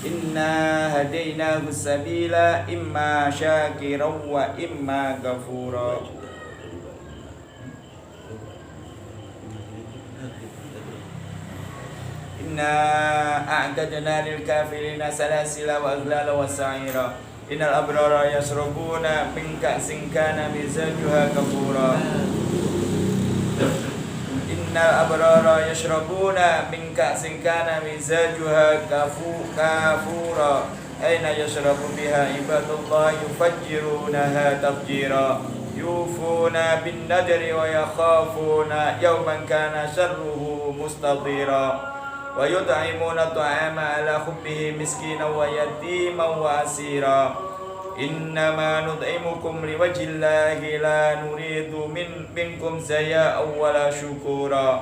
Inna hadainahu sabila imma syakiran wa imma ghafura. Inna a'tadna lil kafirina salasila wa aghlala wa sa'ira. Innal abrara yashrabuna min ka'sin kana mizajuha kafura. Innal abrara yashrabuna min ka'sin kana mizajuha kafura. Aina yashrabu biha ibadullah yufajjirunaha tafjira. Yufuna bin nadri wa yakhafuna yawman kana sharruhu mustatira. Wa yut'imuna at'ama ala hubbihi miskinan wa yatiman wa asira. Innama nut'imukum liwajhillahi la nuridu minkum jazaa'an wala syukura.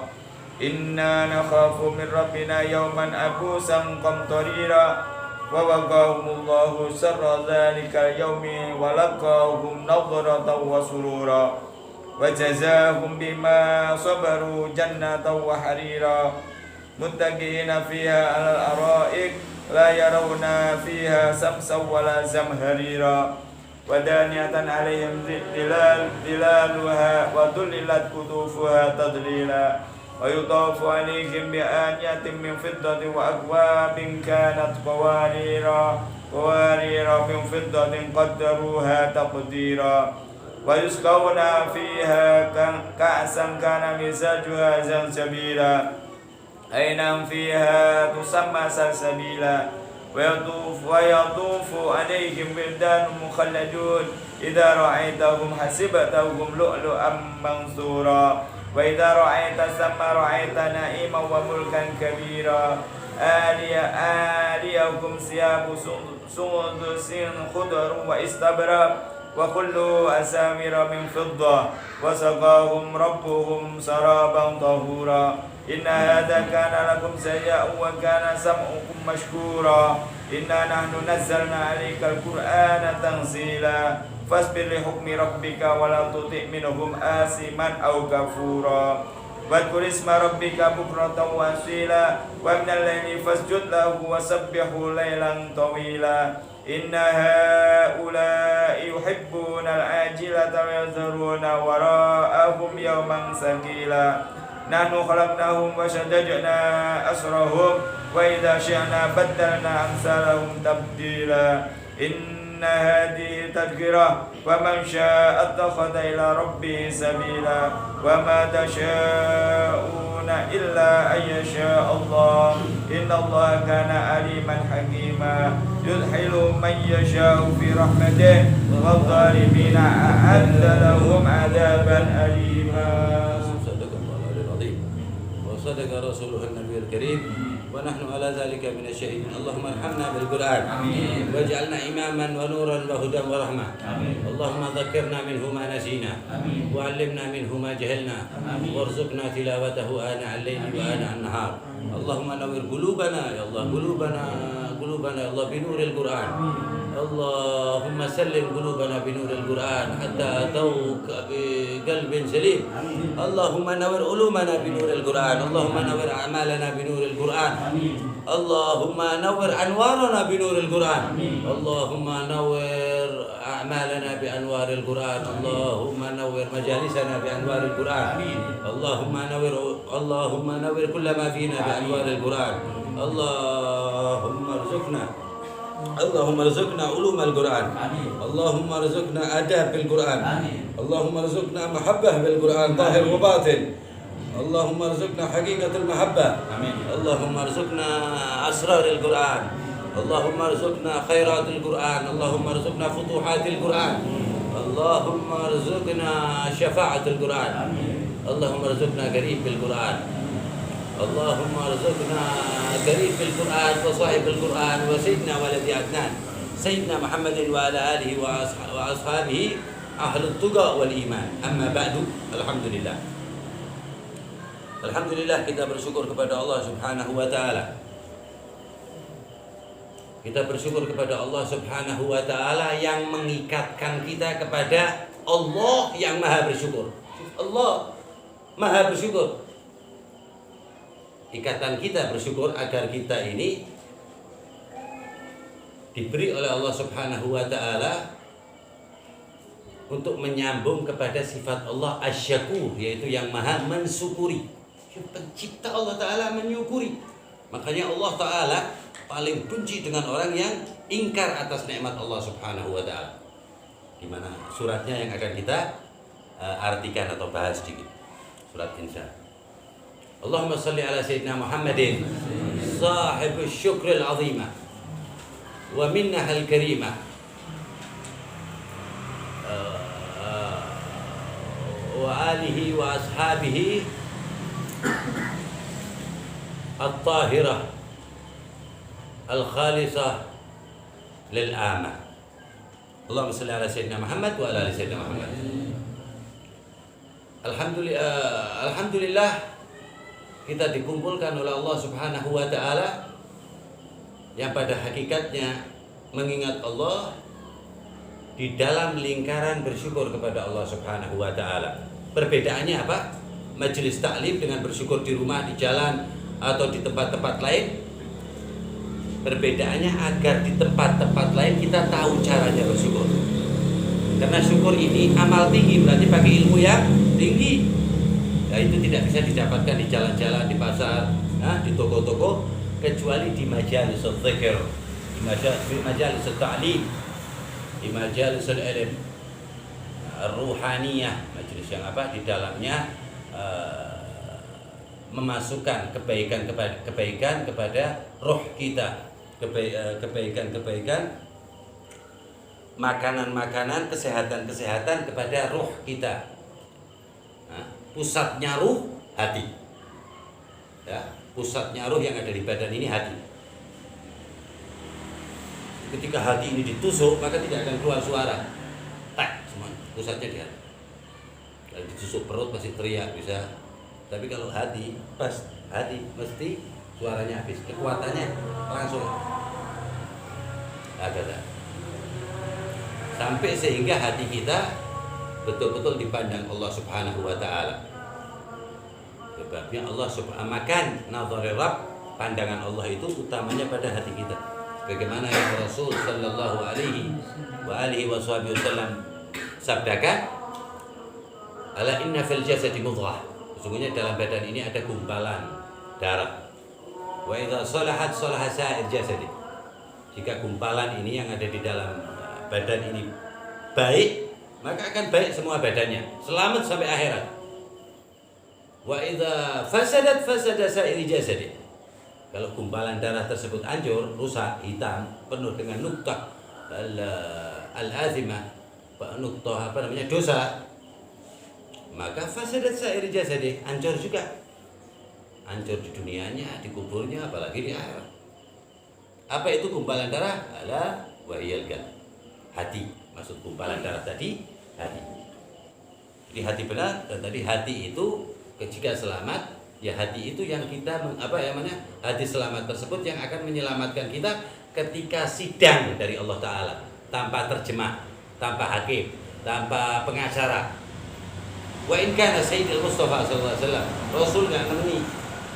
Inna nakhafu min rabbina yawman abusan qamtarira. Wa waqahumullahu syarra dzalikal yaumi wa laqahum nadratan wa surura. Wa jazaahum bima sabaru jannatan wa harira. Muttaqina fiha 'alal ara'ik la yarawna fiha samsan wala zamharira. Wa daniyatan 'alaihim dilaluha wa dhullilat qutufuha tadlila. Wa yutafu 'alaihim bi aniyatin min fiddatin wa akwabin kanat qawarira min fiddatin qaddaruha taqdira. Wa yusqawna fiha ka'san kana mizajuha zanjabila. Ainam fiha tusamma salsabila. Wa yatufu alaihim wildan mukhalladun. Idza ra'aitahum hasibatahum lu'lu'an mansura. Wa idza ra'aita samma ra'aita na'iman wa mulkan kabira. Aliyahum siyabu sundusin khudrun wa istabra. Wa kullu asamira min fiddah. Wa saqahum rabbuhum saraban tahura. Inna hadha kana lakum jazaa'an wa kana sam'ukum mashkura. Inna nahnu nazzalna 'alaikal qur'ana tanzila. Fasbir li hukmi rabbika wa la tuti' minhum asiman aw kafura. Wadhkur isma rabbika bukratan wa asila. Wa minal laili fasjud lahu wa sabbihu laylan tawila. Inna haula'i yuhibbuna al-'ajilata wa yadharuna wara'ahum yawman sakila. Nahnu khalaqnahum wa shaddadna asrahum wa idza syi'na baddalna amsalahum tabdila. Inna hadhihi tadhkirah wa man syaa'a ittakhadha ila rabbih sabila. Wa ma tasyaa'una illa an yasha' Allah. Innallaha kana aliman hakima. Yudkhilu man yasha'u fi rahmatihi wa adh-dhalimina a'adda lahum 'adaban alima. صدق رسوله النبي الكريم ونحن على ذلك من الشهيدين. اللهم ارحمنا بالقرآن واجعلنا إماما ونورا وهدى ورحمة. اللهم ذكرنا منه ما نسينا وعلمنا منه ما جهلنا وارزقنا تلاوته آناء الليل وآناء النهار. اللهم نور قلوبنا يا الله، قلوبنا يا الله بنور القرآن. اللهم سلم قلوبنا بنور القرآن حتى أتوك بقلب سليم. اللهم نور علومنا بنور القرآن. اللهم نور أعمالنا بنور القرآن. اللهم نور أنوارنا بنور القرآن. اللهم نور أعمالنا بأنوار القرآن. اللهم نور مجالسنا بأنوار القرآن. اللهم نور كل ما فينا بأنوار القرآن. اللهم ارزقنا علوم القرآن. اللهم ارزقنا آداب بالقرآن. اللهم ارزقنا محبة بالقرآن ظاهر وباطن. اللهم ارزقنا حقيقة المحبة. اللهم ارزقنا أسرار القرآن. اللهم ارزقنا خيرات القرآن. اللهم ارزقنا فتوحات القرآن. اللهم ارزقنا شفاعة القرآن. اللهم ارزقنا قريب بالقرآن. اللهم ارزقنا قريب بالقرآن وصاحب القرآن وسيدنا ولد عدنان سيدنا محمد وعلى آله وأصحابه أهل التقى والإيمان. أما بعد، Alhamdulillah kita bersyukur kepada Allah Subhanahu wa taala. Kita bersyukur kepada Allah Subhanahu wa taala yang mengikatkan kita kepada Allah yang Maha bersyukur. Allah Maha bersyukur. ikatan kita bersyukur agar kita ini diberi oleh Allah Subhanahu wa taala untuk menyambung kepada sifat Allah asy-syakur, yaitu yang maha mensyukuri. Pencipta Allah taala menyukuri. Makanya Allah taala paling benci dengan orang yang ingkar atas nikmat Allah Subhanahu wa taala. Di mana suratnya yang akan kita artikan atau bahas sedikit. Surat Insan. Allahumma salli ala sayyidina Muhammadin sahibus syukril azimah wa minnahal karimah wa alihi wa ashabihi at-tahirah al-khalisah lil amah. Allahumma salli ala sayyidina Muhammad wa ala ali sayyidina Muhammad. Alhamdulillah kita dikumpulkan oleh Allah Subhanahu wa taala yang pada hakikatnya mengingat Allah di dalam lingkaran bersyukur kepada Allah Subhanahu wa taala. Perbedaannya apa? Majelis taklim dengan bersyukur di rumah, di jalan atau di tempat-tempat lain. Perbedaannya agar di tempat-tempat lain kita tahu caranya bersyukur. Karena syukur ini amal tinggi, berarti pakai ilmu yang tinggi. Nah, itu tidak bisa didapatkan di jalan-jalan, di pasar, di toko-toko, kecuali di majalis dzikir, di majalis ta'lim, di majalis ilm ruhaniyah, majelis yang apa di dalamnya memasukkan kebaikan kepada roh kita, kebaikan makanan kesehatan kepada roh kita. Pusatnya ruh hati, ya, pusatnya ruh yang ada di badan ini hati. Ketika hati ini ditusuk maka tidak akan keluar suara, tak semuanya pusatnya di hati. Kalau ditusuk perut masih teriak bisa, tapi kalau hati pas hati mesti suaranya habis, kekuatannya langsung ada. Sampai sehingga hati kita betul-betul dipandang Allah Subhanahu wa taala. Sebabnya Allah Subhanahu makan nazari Rabb, pandangan Allah itu utamanya pada hati kita. Bagaimana yang Rasul sallallahu alaihi wasallam sabdakan, ala inna fil jasadi mudghah. Sesungguhnya dalam badan ini ada gumpalan darah. Wa idza salahat salaha sa'ir jasadi. Jika gumpalan ini yang ada di dalam badan ini baik, maka akan baik semua badannya, selamat sampai akhirat. Wa idza fasadat fasada sa'iri jasadi. Kalau gumpalan darah tersebut hancur, rusak, hitam, penuh dengan nuktah al-azimah, nuktah dosa, maka fasadat sa'iri jasadi, hancur juga. Hancur di dunianya, di kuburnya, apalagi di akhirat. Apa itu gumpalan darah? Ala wa iyal qalb. Hati. Maksud gumpalan darah tadi hati. Jadi hati benar, dan tadi hati itu jika selamat, ya hati itu yang kita hati selamat tersebut yang akan menyelamatkan kita ketika sidang dari Allah Ta'ala, tanpa terjemah, tanpa hakim, tanpa pengacara. Wa in kana Sayyidil Mustafa sallallahu alaihi wasallam,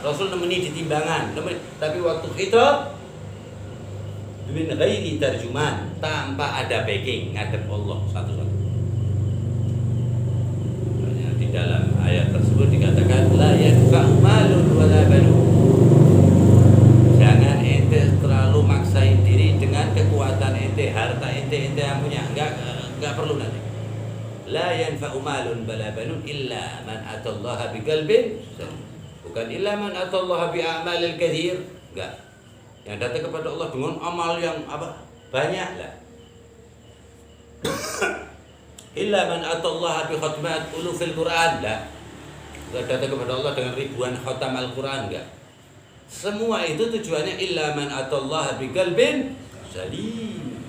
Rasul nemeni di timbangan, tapi waktu khitab min ghairi tarjuman, tanpa ada backing, ngadep Allah satu-satu. Di dalam ayat tersebut dikatakan la yanfa'u malun wala banun. Jangan ente terlalu maksain diri dengan kekuatan ente, harta ente yang punya, enggak perlu nanti. La yanfa'u malun wala banun illa man atallaha biqalbin salim. Bukan illa man atallaha bi'amalil katsir, enggak. Yang datang kepada Allah dengan amal yang banyak lah. Illa man atallaha bi khatmat ulufil Quran lah. Enggak datang kepada Allah dengan ribuan khatam Al-Quran, enggak. Semua itu tujuannya illa man atallaha bi qalbin salim.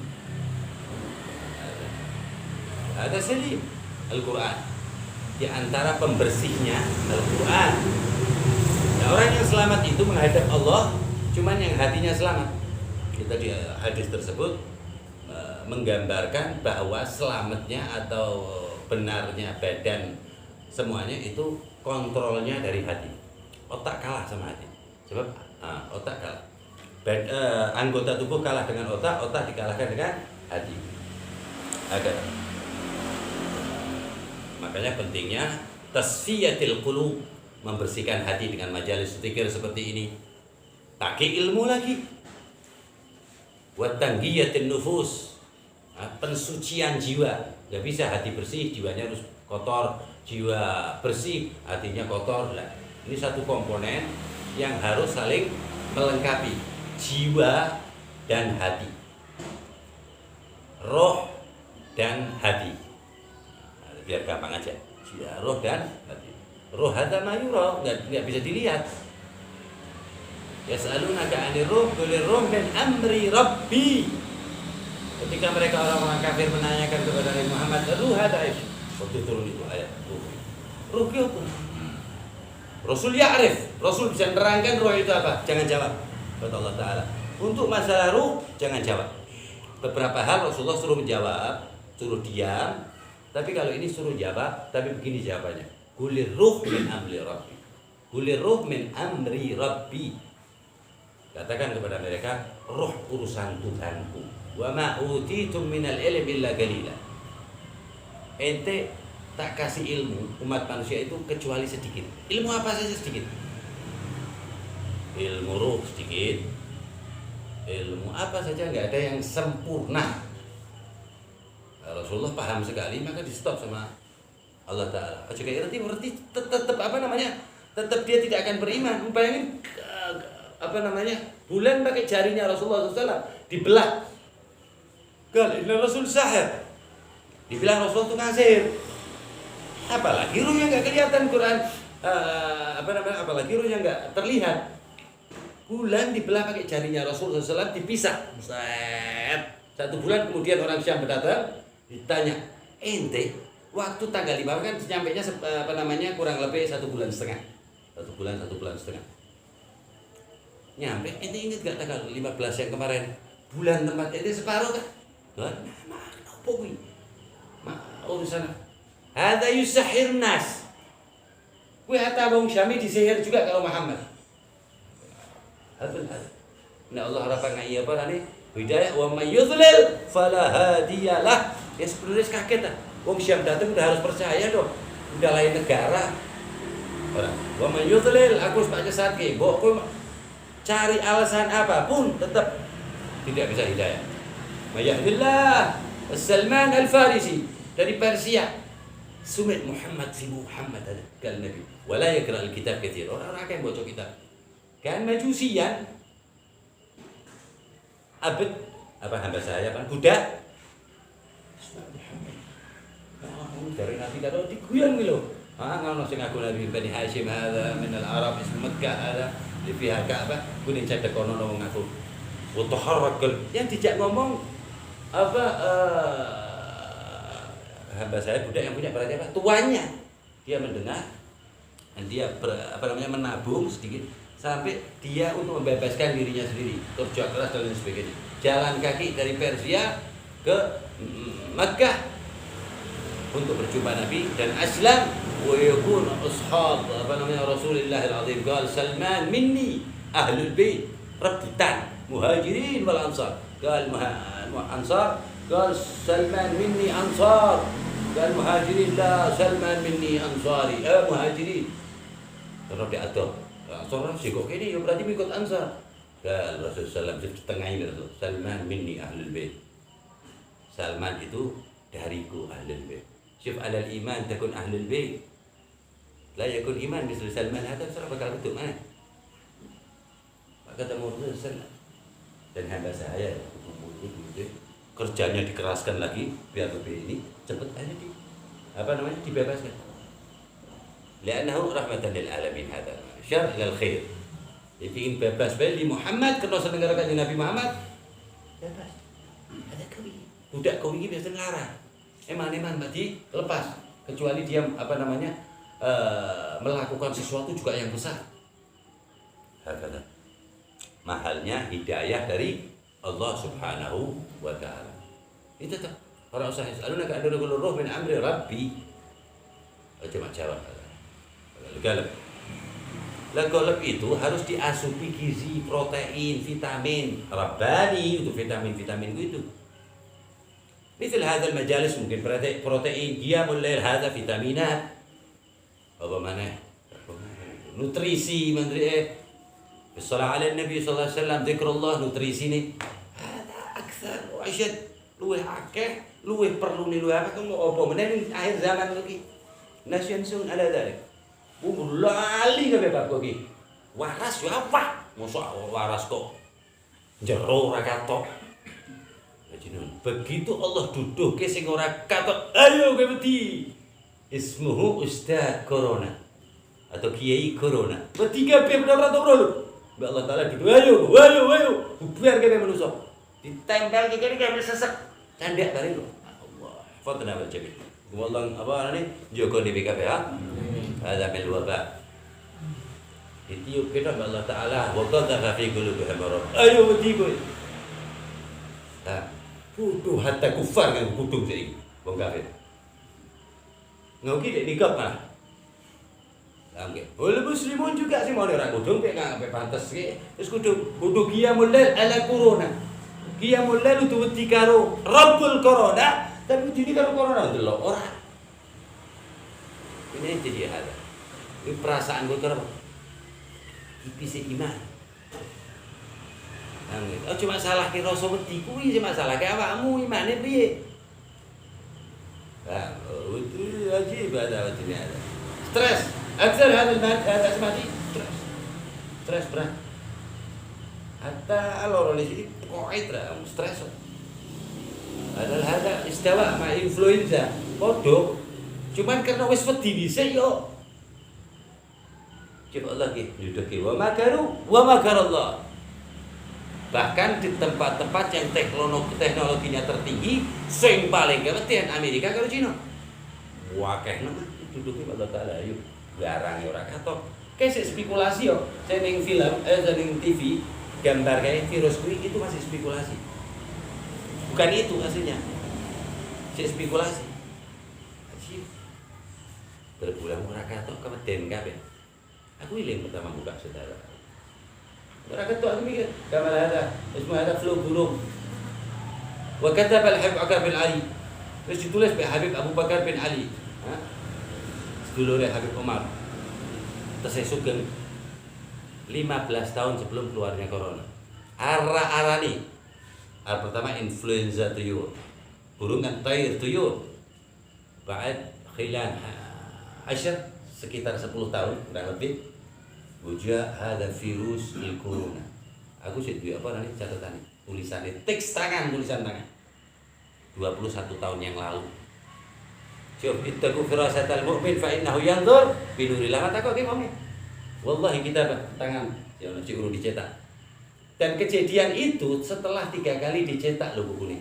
Ada salim Al-Quran. Di antara pembersihnya Al-Quran. Nah, orang yang selamat itu menghadap Allah, cuman yang hatinya selamat. Kita di hadis tersebut menggambarkan bahwa selamatnya atau benarnya badan semuanya itu kontrolnya dari hati. Otak kalah sama hati. Sebab otak kalah. Anggota tubuh kalah dengan otak, otak dikalahkan dengan hati. Makanya pentingnya tasfiyatil qulub, membersihkan hati dengan majalis zikir seperti ini. Pakai ilmu lagi. Wa tanghiyatin nufus, pensucian jiwa. Gak bisa hati bersih, jiwanya harus kotor. Jiwa bersih, hatinya kotor. Nah, ini satu komponen yang harus saling melengkapi, jiwa dan hati, roh dan hati. Nah, biar gampang aja, jiwa, roh dan hati. Roh hadza mayura, nggak bisa dilihat. Yas'alunaka 'anir ruh, qulir ruh min amri rabbi. Ketika mereka orang-orang kafir menanyakan kepada Nabi Muhammad, ruh hadza ish. Waktu turun itu ayat ruh. Ruh itu apa? Rasul ya'rif, Rasul bisa menerangkan ruh itu apa? Jangan jawab. Kata Allah Ta'ala, untuk masalah ruh jangan jawab. Beberapa hal Rasulullah suruh menjawab, suruh diam. Tapi kalau ini suruh jawab, tapi begini jawabannya. Qulir ruh min amri rabbi. Qulir ruh min amri rabbi. Katakan kepada mereka, roh urusan Tuhanku. Wa ma utitum minal ilmi illa qalila. Ente tak kasih ilmu umat manusia itu kecuali sedikit. Ilmu apa saja sedikit. Ilmu ruh sedikit. Ilmu apa saja nggak ada yang sempurna. Rasulullah paham sekali, maka di stop sama Allah Ta'ala. Jika berarti tetap apa namanya? Tetap dia tidak akan beriman. Bayangin apa namanya? Bulan pakai jarinya Rasulullah SAW dibelah. Kali ini Rasul sahir. Dibilang Rasulullah itu ngasir. Apalagi ruh yang nggak kelihatan Quran. Apalagi ruh yang nggak terlihat. Bulan dibelah pakai jarinya Rasulullah SAW, dipisah. Set. 1 bulan kemudian orang Syam datang, ditanya, ente waktu tanggal 5 kan nyampainya kurang lebih 1 bulan setengah. 1 bulan setengah. Nyampe, ente ingat gak tanggal 15 yang kemarin? Bulan tempat ente separuh kan? Tuhan, apa kuwi? Urusan hadza yusahhir nas. Kuwi hatta wong Syami disihir juga kalau Muhammad. Nah Allah harapan iya apa nih? Hidayah wa may yudlil fala hadiyalah. Ya sebenarnya kaget dah. Wong Syam datang udah harus percaya dong. Udah lain negara. Wa may yudlil aku sebagai sakit. Mbok cari alasan apapun tetap tidak bisa hidayah. Mayahdillah Salman Al-Farisi dari Persia. Sumit Muhammad si Muhammad ada kal Nabi. Wala yaqra al-kitab katsir. Orang-orang yang baca kitab. Kan majusian. Abad apa hamba saya kan budak. Dari Nabi karo diguyon lho. Ngono sing aku Nabi Bani Hashim hadza min al-Arab ismu Makkah hadza li fiha Ka'bah kuning cedek kono wong aku. Wa taharrakal yang dijak ngomong hamba saya budak yang punya berarti apa? Tuannya. Dia mendengar dan dia menabung sedikit sampai dia untuk membebaskan dirinya sendiri, kerja keras dan lain sebagainya. Jalan kaki dari Persia ke Makkah untuk berjumpa Nabi dan aslam wa yakun ashab Rasulullah al-azim qala Salman minni ahlul bait rebutan muhajirin wal ansar qala ansar qala Salman minni ansar qala muhajirin la Salman minni ansari muhajirin terus diatur Ansar sih kok ini berarti ikut Ansar. Dan Rasulullah SAW di tengah ini Salman minni ahlul bait. Salman itu dariku ahlul bait. Syuf alal iman takun ahlul bait. La yakun iman misal Salman hadza surah bakal betul mana? Maka ketemu Rasulullah dan hamba saya kerjanya dikeraskan lagi biar lebih ini cepat aja dibebaskan. Li'annahu rahmatan lil alamin hadza. Syar ilal khair. Dia ingin bebas beli Muhammad karena seneng karo Nabi Muhammad. Bebas. Ada kawi. Budak kawi ini biasa ngarang. Eman berarti lepas kecuali dia melakukan sesuatu juga yang besar. Hakata. Mahalnya hidayah dari Allah Subhanahu wa taala. Itu tuh. Para usaha alunaka adulul ruh min amri rabbi. Coba jawab. Galak. Lah golep itu harus diasupi gizi, protein, vitamin. Rabbani untuk vitamin-vitamin itu. Misal hadal majalis mungkin protein, qiyamul lail hadza vitaminat. Apa mana? Nutrisi menteri Bismillah ala Nabi sallallahu alaihi wasallam zikrullah nutrisi ni. Hada akthar wa ashad luwih akeh, luwih perlu ni luwih apa kamu apa meneh akhir zaman lagi. Nasyansun ala dalik. Lali kabeh bab iki. Waras yo apa? Mosok waras kok jero ora katok. Begitu Allah duduhke sing ora katok, ayo kowe wedi. Ismuhu Ustaz Corona atau Kiai Corona. Wedi kabeh bener ora tau lho. Mbak Allah Taala duduh, ayo, bubar kabeh manusa. Ditempel ke kene kabeh sesek. Candak bare lho. Allah. Fadlan wal jamil. Wallah apa ini jaga dhewe kabeh ha. Hadza bil waba. Ditiup kita Allah Taala wa qadha fi qulubihim marad. Ayo wedi kowe. Nah, kudu hatta kufar kan kudu saiki wong kafir. Ngoki dek nikah malah. Oke. Boleh muslimun juga sih mau ora kudu pek ngapa pantes ki. Wis kudu qiyamul lail ala corona. Qiyamul lail itu wedi karo Rabbul Corona, tapi wedi karo corona delok ora. Ini jadi ada. Ini perasaan gue karo. Ipis iman. Oh cuma salah ki rasa wedi kuwi sing masalah ki awakmu imane piye? Nah, itu ajib ada wajibnya ada. Stres. Aksar hadal ada semati stres berat. Hatta alor di sini koit lah stres. Padahal ada istawa ma influenza. Podo. Cuman karena wis wedi dhisik yo. Coba lagi duduk wa makarallah. Bahkan di tempat-tempat yang teknologinya tertinggi, sing paling kematian Amerika karo Cina. Wakeh nang duduknya Allah Taala yuk garang ora katok. Kayak spekulasi yo, saya ning film, ning TV gambar kayak virus kuwi itu masih spekulasi. Bukan itu aslinya. Saya spekulasi. Asyik. Berbulan ora katok kemeden kabeh. Aku iling pertama buka saudara. Ora ketok aku mikir, kamal ada, ismu ada flu burung. Wa kataba al-Habib Bakar bin Ali. Terus ditulis oleh Habib Abu Bakar bin Ali. Sedulure Habib Umar. Terus saya sugeng 15 tahun sebelum keluarnya corona. Ara-arani. Pertama influenza tuyul. Burung kan tair tuyul. Ba'ad khilan 10 sekitar 10 tahun kurang lebih. Buja ada virus corona. Aku sih apa nanti catatan tulisannya teks tangan tulisan tangan 21 tahun yang lalu. Coba ittaqu firasatal mu'min fa innahu yanzur bi nurillah. Mata kok ki mami. Wallahi kita tangan ya ono curu dicetak. Dan kejadian itu setelah 3 kali dicetak lho buku ini.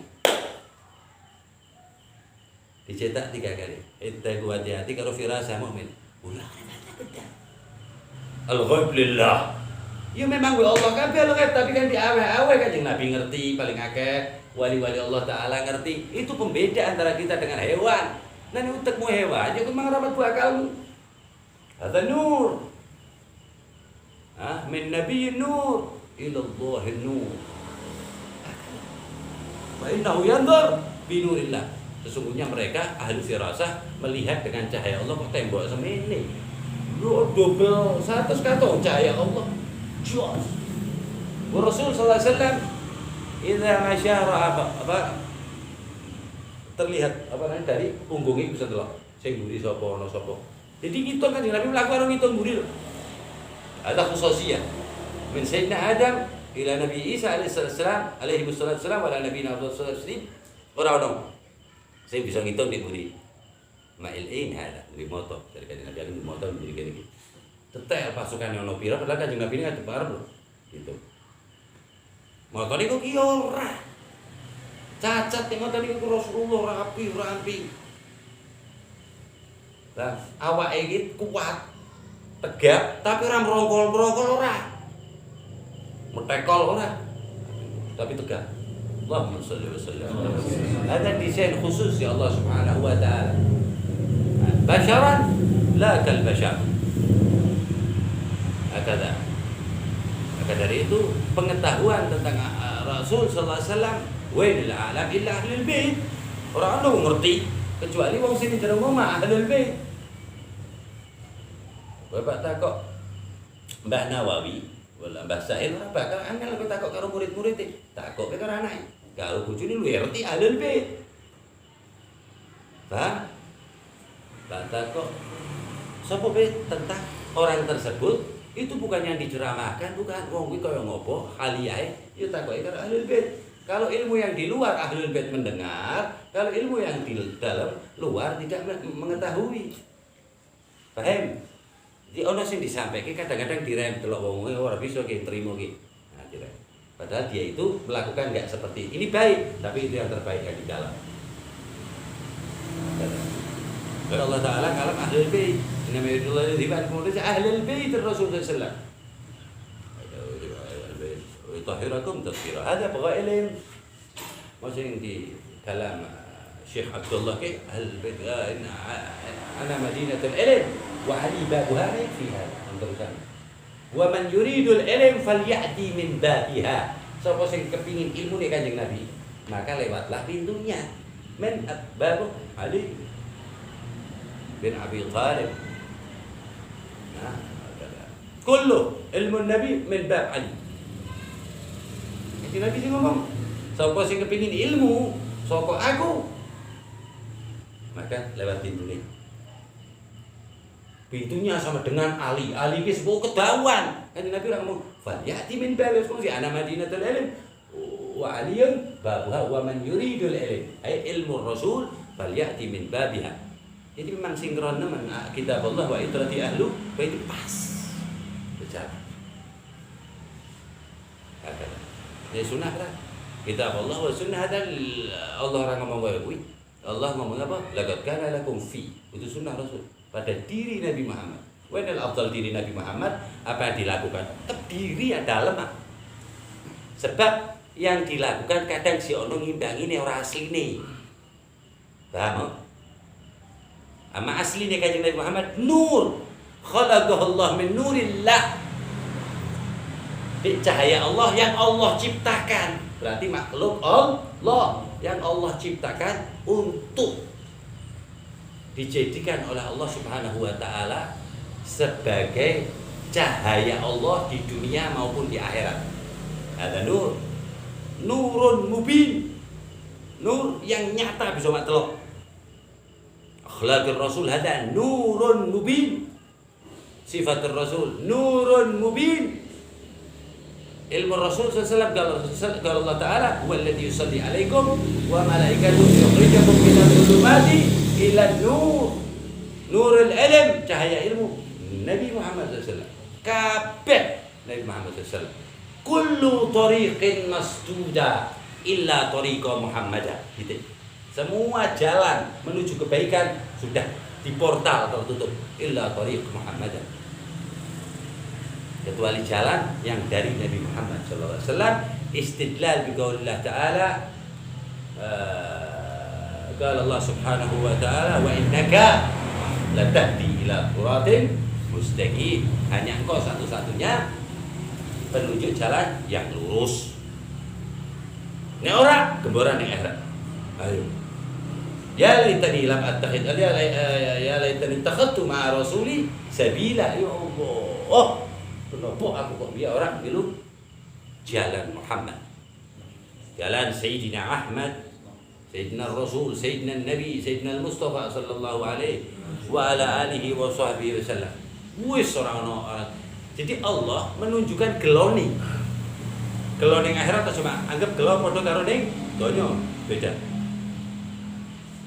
Dicetak 3 kali. Ittaqu hati-hati karo firasah mu'min. Ulah beda. Al-ghaib lillah. Ya memang Allah kabeh ghaib tapi kan di aweh-aweh Kanjeng Nabi ngerti paling akeh, wali-wali Allah Taala ngerti. Itu pembeda antara kita dengan hewan. Nah ini utekmu hewan, ya memang rahmat akalmu. Hadza nur. Min nabiyyin nur ila Allahin nur. Fa innahu yanzur bi nurillah. Sesungguhnya mereka ahli firasah melihat dengan cahaya Allah kok tembok semene. Lu double 100 kata cahaya Allah. Jelas. Rasul sallallahu alaihi wasallam idza masyara apa terlihat apa namanya dari punggungnya bisa delok sing mburi sapa ana sapa. Jadi kita kan Nabi mlaku karo ngitung mburi lho. Ada khususiyah min sayyidina Adam ila Nabi Isa alaihi wassalam wala Nabi Muhammad sallallahu alaihi wasallam ora ono. Saya bisa ngitung di mburi. Ma'il'in ada dari motor dari Kanjeng Nabi di motor jadi gini. Tetel pasukan yang ono pira padahal Kanjeng Nabi ini ngadep arep lho. Gitu. Motor niku ki ora. Cacat ning motor niku Rasulullah rapi. Lah awake iki kuat, tegap tapi ora merongkol-merongkol ora. Metekol ora. Tapi tegap. Allahumma shalli wa sallim. Ada desain khusus ya Allah Subhanahu wa taala. Basyaran la kal bashar. Maka dari itu pengetahuan tentang Rasul sallallahu alaihi wasallam wa lil alam illa ahlul bait. Orang anu ngerti kecuali wong sini jeneng omah ahlul bait. Bapak takok Mbah Nawawi wala Mbah Sa'id ora bakal angel kowe takok karo murid-murid e. Takok karo anake. Karo bojone lu ngerti ahlul bait. Paham? Tak takok sapa tentang orang tersebut itu bukan yang diceramahkan, bukan wong kuwi kaya ngopo haliae ya takoki karo ahlul bait. Kalau ilmu yang di luar ahlul bait mendengar, kalau ilmu yang di dalam luar tidak mengetahui. Paham? Di ono sing disampaikan kadang-kadang direm delok wong ora bisa ki trimo ki. Nah, direm. Padahal dia itu melakukan enggak seperti ini baik, tapi itu yang terbaik yang di dalam. Allah Ta'ala kalam ahlul bait. Nama Allah diban kemudian ahlul bait Rasul sallallahu alaihi wasallam. Tahirakum tadhkira. Ada pegailim. Masing di kalam Syekh Abdullah ke ahlul bait ana madinatul ilm wa ali babuha fiha. Teruskan. Wa man yuridul ilm falyati min babiha. Sapa sing kepingin ilmu nek Kanjeng Nabi, maka lewatlah pintunya. Men babu Ali bin Abi Thalib. Nah, kullu ilmu Nabi min bab Ali. Jadi Nabi ngomong, sapa sing kepengin ilmu saka aku, maka lewat pintu ini. Pintunya sama dengan Ali. Ali ki sepuh kedawan. Kan Nabi ngomong, "Fal ya'ti min bab ana Madinatul ilm." Wa aliyun babuha wa man yuridul ilm. Ai ilmu Rasul fal ya'ti min babiha. Jadi memang sinkron teman kitab Allah wa itrati ahlu itu pas berjalan. Kata ini sunnah kan? Kitab Allah wa sunnah ada Allah orang ngomong kaya kuwi. Allah ngomong apa? Laqad kana lakum fi. Itu sunnah Rasul pada diri Nabi Muhammad. Wa inal afdal diri Nabi Muhammad apa yang dilakukan? Tetap diri ya dalam. Sebab yang dilakukan kadang si ono ngimbangine ora asline. Paham? Ama asline Kanjeng Nabi Muhammad nur. Khalaqahu Allah min nurillah. Di cahaya Allah yang Allah ciptakan. Berarti makhluk Allah yang Allah ciptakan untuk dijadikan oleh Allah Subhanahu wa taala sebagai cahaya Allah di dunia maupun di akhirat. Ada nur. Nurun mubin. Nur yang nyata bisa mak telok. Akhlaqur Rasul hada nurun mubin. Sifatul Rasul nurun mubin. Ilmu Rasul sallallahu alaihi wasallam kalau Allah Ta'ala huwa alladhi yusalli alaikum wa malaikatuhu yukhrijukum minadh dhulumati ila nur. Nurul ilm, cahaya ilmu Nabi Muhammad sallallahu alaihi wasallam. Kabeh Nabi Muhammad sallallahu alaihi wasallam. Kullu tariqin masduda illa tariqa Muhammadah. Gitu. Semua jalan menuju kebaikan sudah di portal tertutup illa tariq Muhammadah. Kecuali jalan yang dari Nabi Muhammad sallallahu alaihi wasallam. Istidlal bi qaulillah ta'ala qala Allah Subhanahu wa ta'ala wa innaka latahdi ila siratin mustaqim. Hanya engkau satu-satunya penunjuk jalan yang lurus. Nek ora gemboran ning akhirat. Ayo. Ya laitani lam attakhid ya laitani takhadtu ma'a rasuli sabila. Ya Allah. Kenapa aku kok biar orang bilang jalan Muhammad, jalan Sayyidina Ahmad, Sayyidina Rasul, Sayyidina Nabi, Sayyidina Mustafa sallallahu alaihi wa ala alihi wa sahbihi wasallam. Wis orang. Jadi Allah menunjukkan geloning. Geloning akhirat cuma anggap gelong padha karo ning donya, beda.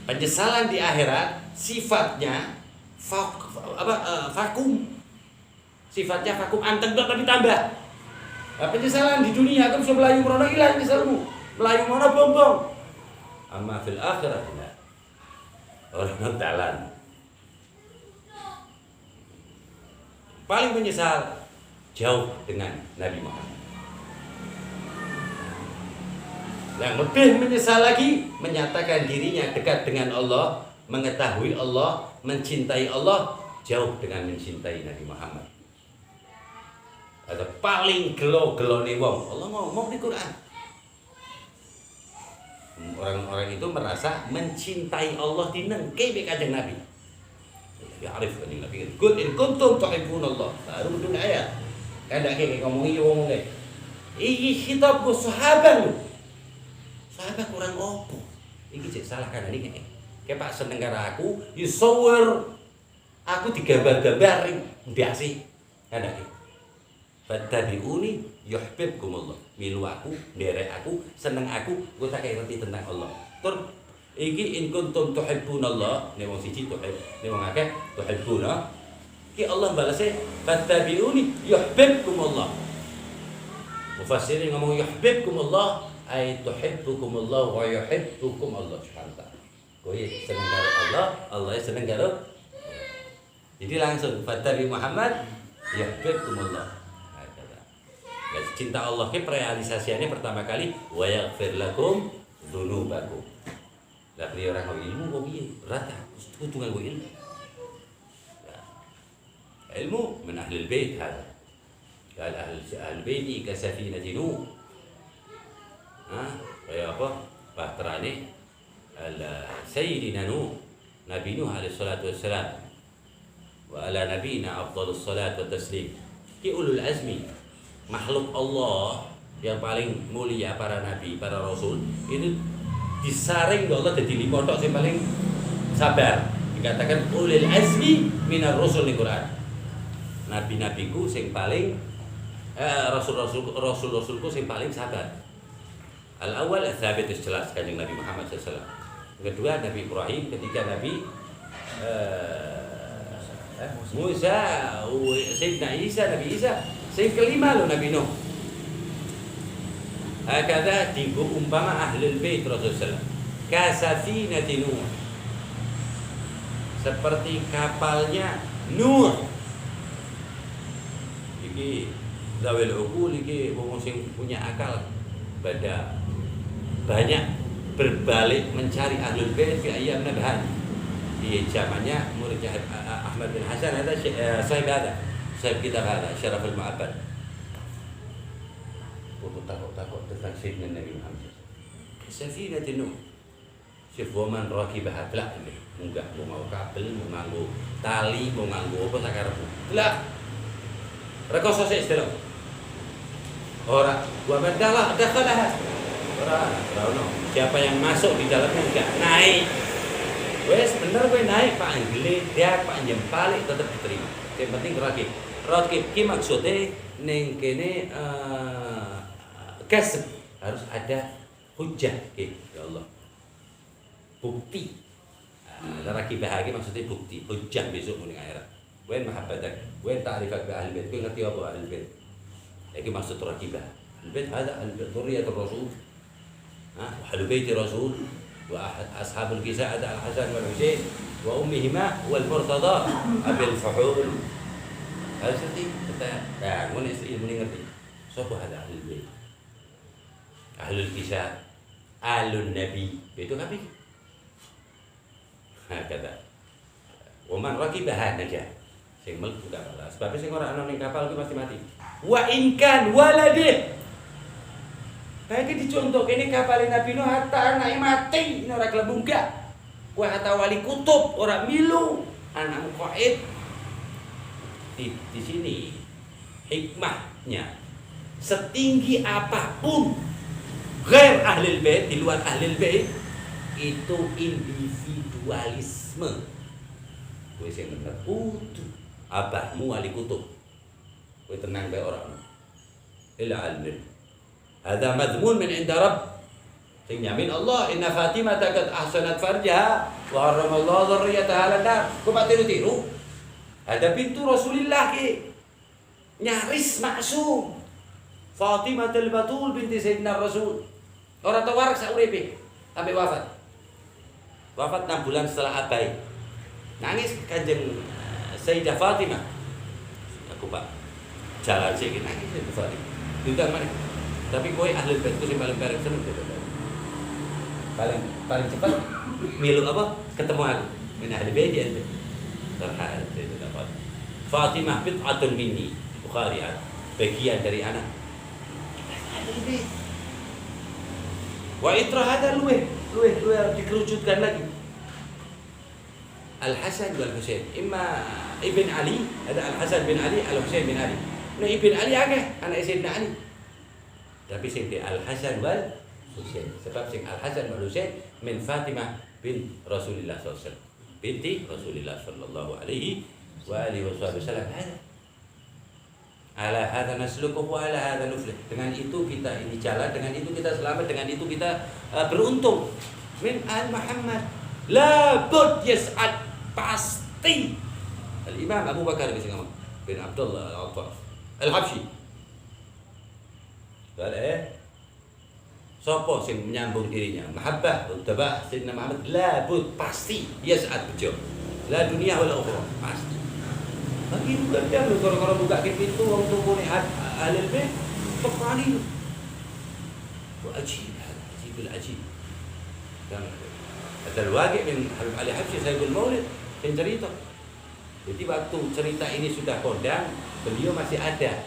Penyesalan di akhirat sifatnya vakum. Sifatnya vakum anteng tok tapi tambah. Nah, penyesalan di dunia kamu bisa melayu merono ilang nyesalmu. Melayu merono bombong. Amma fil akhirat la. Orang dalan. Paling menyesal jauh dengan Nabi Muhammad. Yang lebih menyesal lagi menyatakan dirinya dekat dengan Allah, mengetahui Allah, mencintai Allah, jauh dengan mencintai Nabi Muhammad. Ada paling gelo-gelone wong. Allah ngomong di Quran. Orang-orang itu merasa mencintai Allah dinengke be Kanjeng Nabi. Ya arif Kanjeng Nabi. Qul in kuntum tuhibbunallah. Baru mudun ayat. Kada kayak ngomong iki wong le. Iki khitab ku sahabat lho. Sahabat kurang opo. Iki cek salah kan iki. Kepak seneng karo aku, yusawir aku digambar-gambari ndasi. Kada iki. Fattabi'uni yuhibbukumullah. Milu aku, nderek aku, seneng aku, gue tak ngerti tentang Allah. Tur iki in kuntum tuhibbunallah, nek wong siji tuhib, nek wong akeh tuhibbuna. Ki Allah balase fattabi'uni yuhibbukumullah. Mufassirin ngomong yuhibbukumullah ay tuhibbukumullah wa yuhibbukum Allah subhanahu wa ta'ala. Kowe seneng karo Allah, Allah seneng karo. Jadi langsung fattabi Muhammad yuhibbukumullah. Cinta Allah ke realisasiannya pertama kali wa yaghfir lakum dzunubakum. Lah beliau orang ilmu kok piye? Berat kudu nganggo ilmu. Ilmu min ahli bait hada. Qal ahli baiti ka safinati nuh. Kayak apa? Bahterane Sayyidina Nuh, Nabi Nuh alaihi salatu wassalam. Wa ala nabiyina afdhalus salatu wat taslim. Ki ulul azmi makhluk Allah yang paling mulia, para nabi, para rasul itu disaring Allah jadi limotok yang paling sabar. Dikatakan ulil azmi minar rusul di Quran. Nabi-nabiku yang paling rasul-rasulku yang paling sabar. Al-awwal ats-tsabit jelas Kanjeng Nabi Muhammad SAW. Kedua Nabi Ibrahim, ketiga Nabi Musa, Sayyidina Isa, Nabi Isa. Yang kelima lo Nabi Nuh. Hakadha umpama ahlul bait Rasulullah. Kasafinati Nuh. Seperti kapalnya Nuh. Iki zawil uqul iki wong sing punya akal pada banyak berbalik mencari ahlul bait fi ayyam nabhan. Di zamannya murid Ahmad bin Hasan ada sahib ada. Saya kita ada Syaraf al-Mu'abbad. Aku takut tentang Sayyidina Nabi Muhammad. Safinati Nuh. Syif waman rakibaha blak ini. Enggak mau kabel, mau nganggo tali, mau nganggo apa sakarepmu. Blak. Rekoso sik istilah. Ora, wa badalah dakhalah. Ora ono. Siapa yang masuk di dalamnya enggak naik. Wes bener kowe naik Pak Anggele, dia Pak Jempalik tetap diterima. Yang penting rakib. Rakib ki maksudnya ning kene kasb harus ada hujjah ya Allah. Bukti. Rakib bahagia maksudnya bukti, hujjah besok ning akhirat. Wen mahabbatak, wen ta'rifak bi ahli bait. Kowe ngerti apa ahli bait? Iki maksud rakibah. Ahli bait ada ahli dzurriyyatur rasul. Ahli bait rasul wa ashabul kisah ada al-Hasan wal Husain wa ummihima wal Murtada abil Fuhul. Harus ngerti, kita ngono ilmu ngerti. Sapa ada ahli bait? Ahlul kisah, ahlun nabi. Itu kabeh. Kata. Wa man rakibaha najah. Sing mlebu kapal. Sebab sing ora ana ning kapal ku pasti mati. Wa in kan waladih. Baik dicontoh kene kapal Nabi Nuh hatta anake mati, ora gelem munggah. Wa hatta wali kutub ora milu, anak qaid. Di sini hikmahnya setinggi apapun ghair ahlil bait, di luar ahlil bait itu individualisme. Kowe sing bener kudu abahmu wali kutub. Kowe tenang bae ora ono. Ila alim. Hadza madmun min inda rabb. Sing nyamin Allah inna Fatimah takat ahsanat farjaha wa haramallahu dzurriyyataha lan-nar. Kok pak tiru-tiru? Ada pintu Rasulullah ki nyaris maksum. Fatimah al-Batul binti Sayyidina Rasul. Orang tua warak sauripe sampai wafat. Wafat 6 bulan setelah abai. Nangis Kanjeng Sayyidah Fatimah. Aku Pak jalan sik nangis itu Fatimah. Diundang mana? Tapi kowe ahli baitku sing paling seneng paling cepat milu apa? Ketemu aku. Min ahli bait ya. Terhad itu dapat. Fatimah bid'atun minni. Bukhari. bagian dari anak. Wa itra hada luweh dikerucutkan lagi. Al-Hasan wal Husain. Imma Ibn Ali, ada Al-Hasan bin Ali, Al-Husain bin Ali. Nah Ibn Ali akeh anak Sayyidina Ali. Tapi sing Al-Hasan wal Husain. Sebab sing Al-Hasan wal Husain min Fatimah bin Rasulullah SAW. Binti Rasulullah sallallahu alaihi wa alihi wasallam. Ala hadza nasluquhu wa ala hadza nuflih. Dengan itu kita ini jalan, dengan itu kita selamat, dengan itu kita beruntung. Min al Muhammad la bud yas'ad, pasti. Al-Imam Abu Bakar bin Abdullah Al-Attas Al-Habsyi. Sopo sing menyambung dirinya mahabbah uttabah Sayyidina Muhammad la bud, pasti yas'ad bejo. La dunia wala ukhra, pasti. Lagi kadang kalau buka ke pintu wong tumpune ahlul bait tekani. Wa ajib ajib. Dan ada waqi' min Habib Ali Habsyi Sayyidul Maulid yang cerita. Jadi waktu cerita ini sudah kondang, beliau masih ada.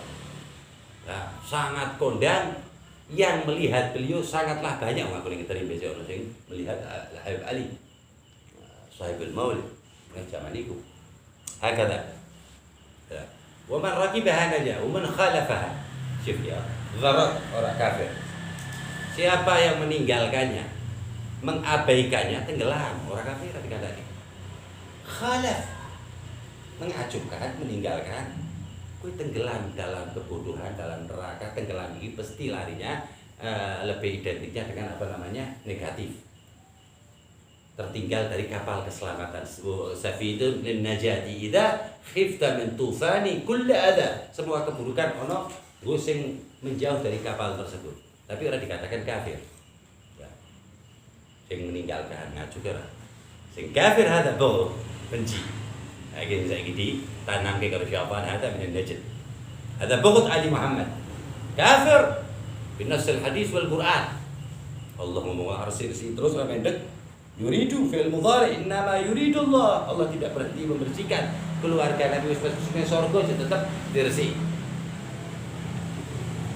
Nah, sangat kondang, yang melihat beliau sangatlah banyak. Aku ingin terima orang yang melihat Habib Ali Sayyidul Maulid pada zaman itu. Hakada. Wa man raqibaha naja, wa man khalafaha. Syuf ya, gharat orang kafir. Siapa yang meninggalkannya, mengabaikannya, tenggelam. Orang kafir dikatakan. Khalaf, mengacungkan, meninggalkan. Kue tenggelam dalam kebodohan, dalam neraka. Tenggelam ini pasti larinya lebih identiknya dengan apa namanya, negatif. Tertinggal dari kapal keselamatan. Safidun lin najati idza khifta min tufani kull adha. Semua keburukan ono nggo sing menjauh dari kapal tersebut. Tapi ora dikatakan kafir. Ya. Sing meninggalkan ngacu kira. Sing kafir hada bo benci. Lagi saiki ditanamke karo siapa hada min najd. Hada bughd Ali Muhammad. Kafir binas al-hadis wal Quran. Allah ngomong arsil terus ora mendek. Yuridu fil mudhari innama yuridu Allah. Allah tidak berhenti membersihkan keluarga Nabi Muhammad surga tetap diresik.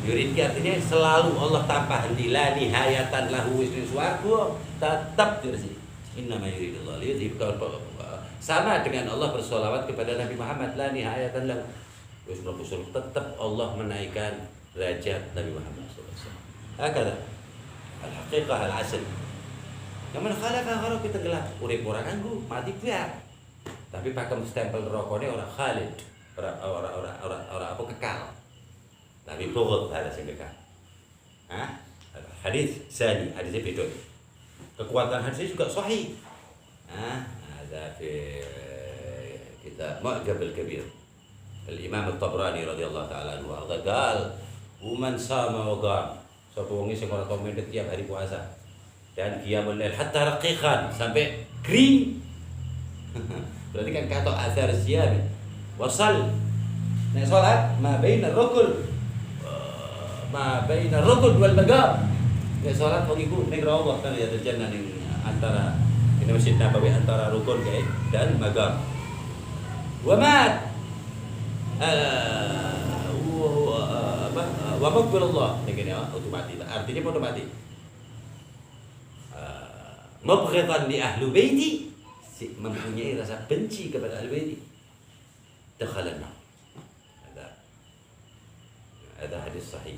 Yurid artinya selalu Allah tanpa henti, la nihayatan lahu wisni swarga tetap diresik. Innama yuridu Allah liyudhibka sama dengan Allah bersolawat kepada Nabi Muhammad, la nihayatan lahu wisni swarga, tetap Allah menaikkan derajat Nabi Muhammad sallallahu alaihi wasallam. Hakada al-haqiqah al-asl. Yang khalafah kalau kita gelap, urip ora kanggo, mati biar. Tapi pakem stempel rokoknya orang khalid, orang apa kekal. Tapi bughd ada sing kekal. Hadis sani, hadisnya beda. Kekuatan hadisnya juga sahih. Ada di kita Mu'jam al-Kabir. Al-Imam At-Tabrani radhiyallahu taala anhu qala, "Man sama wa qam." Sapa wong sing ora tau mendhet tiap hari puasa. Dan qiyamul lail hatta raqiqan, sampai kering. Berarti kan kata azhar siyam wasal. Nek salat ma baina rukul wal magab. Nek salat wong iku ning rawah kan ya jannah ning antara ini Masjid Nabawi antara rukun dan magab. Wa mat wa maqbalullah ning ini otomatis. Artinya otomatis. Mubghidan li ahli baiti, mempunyai rasa benci kepada ahli baiti, dakhala an-nar. Ada hadis sahih,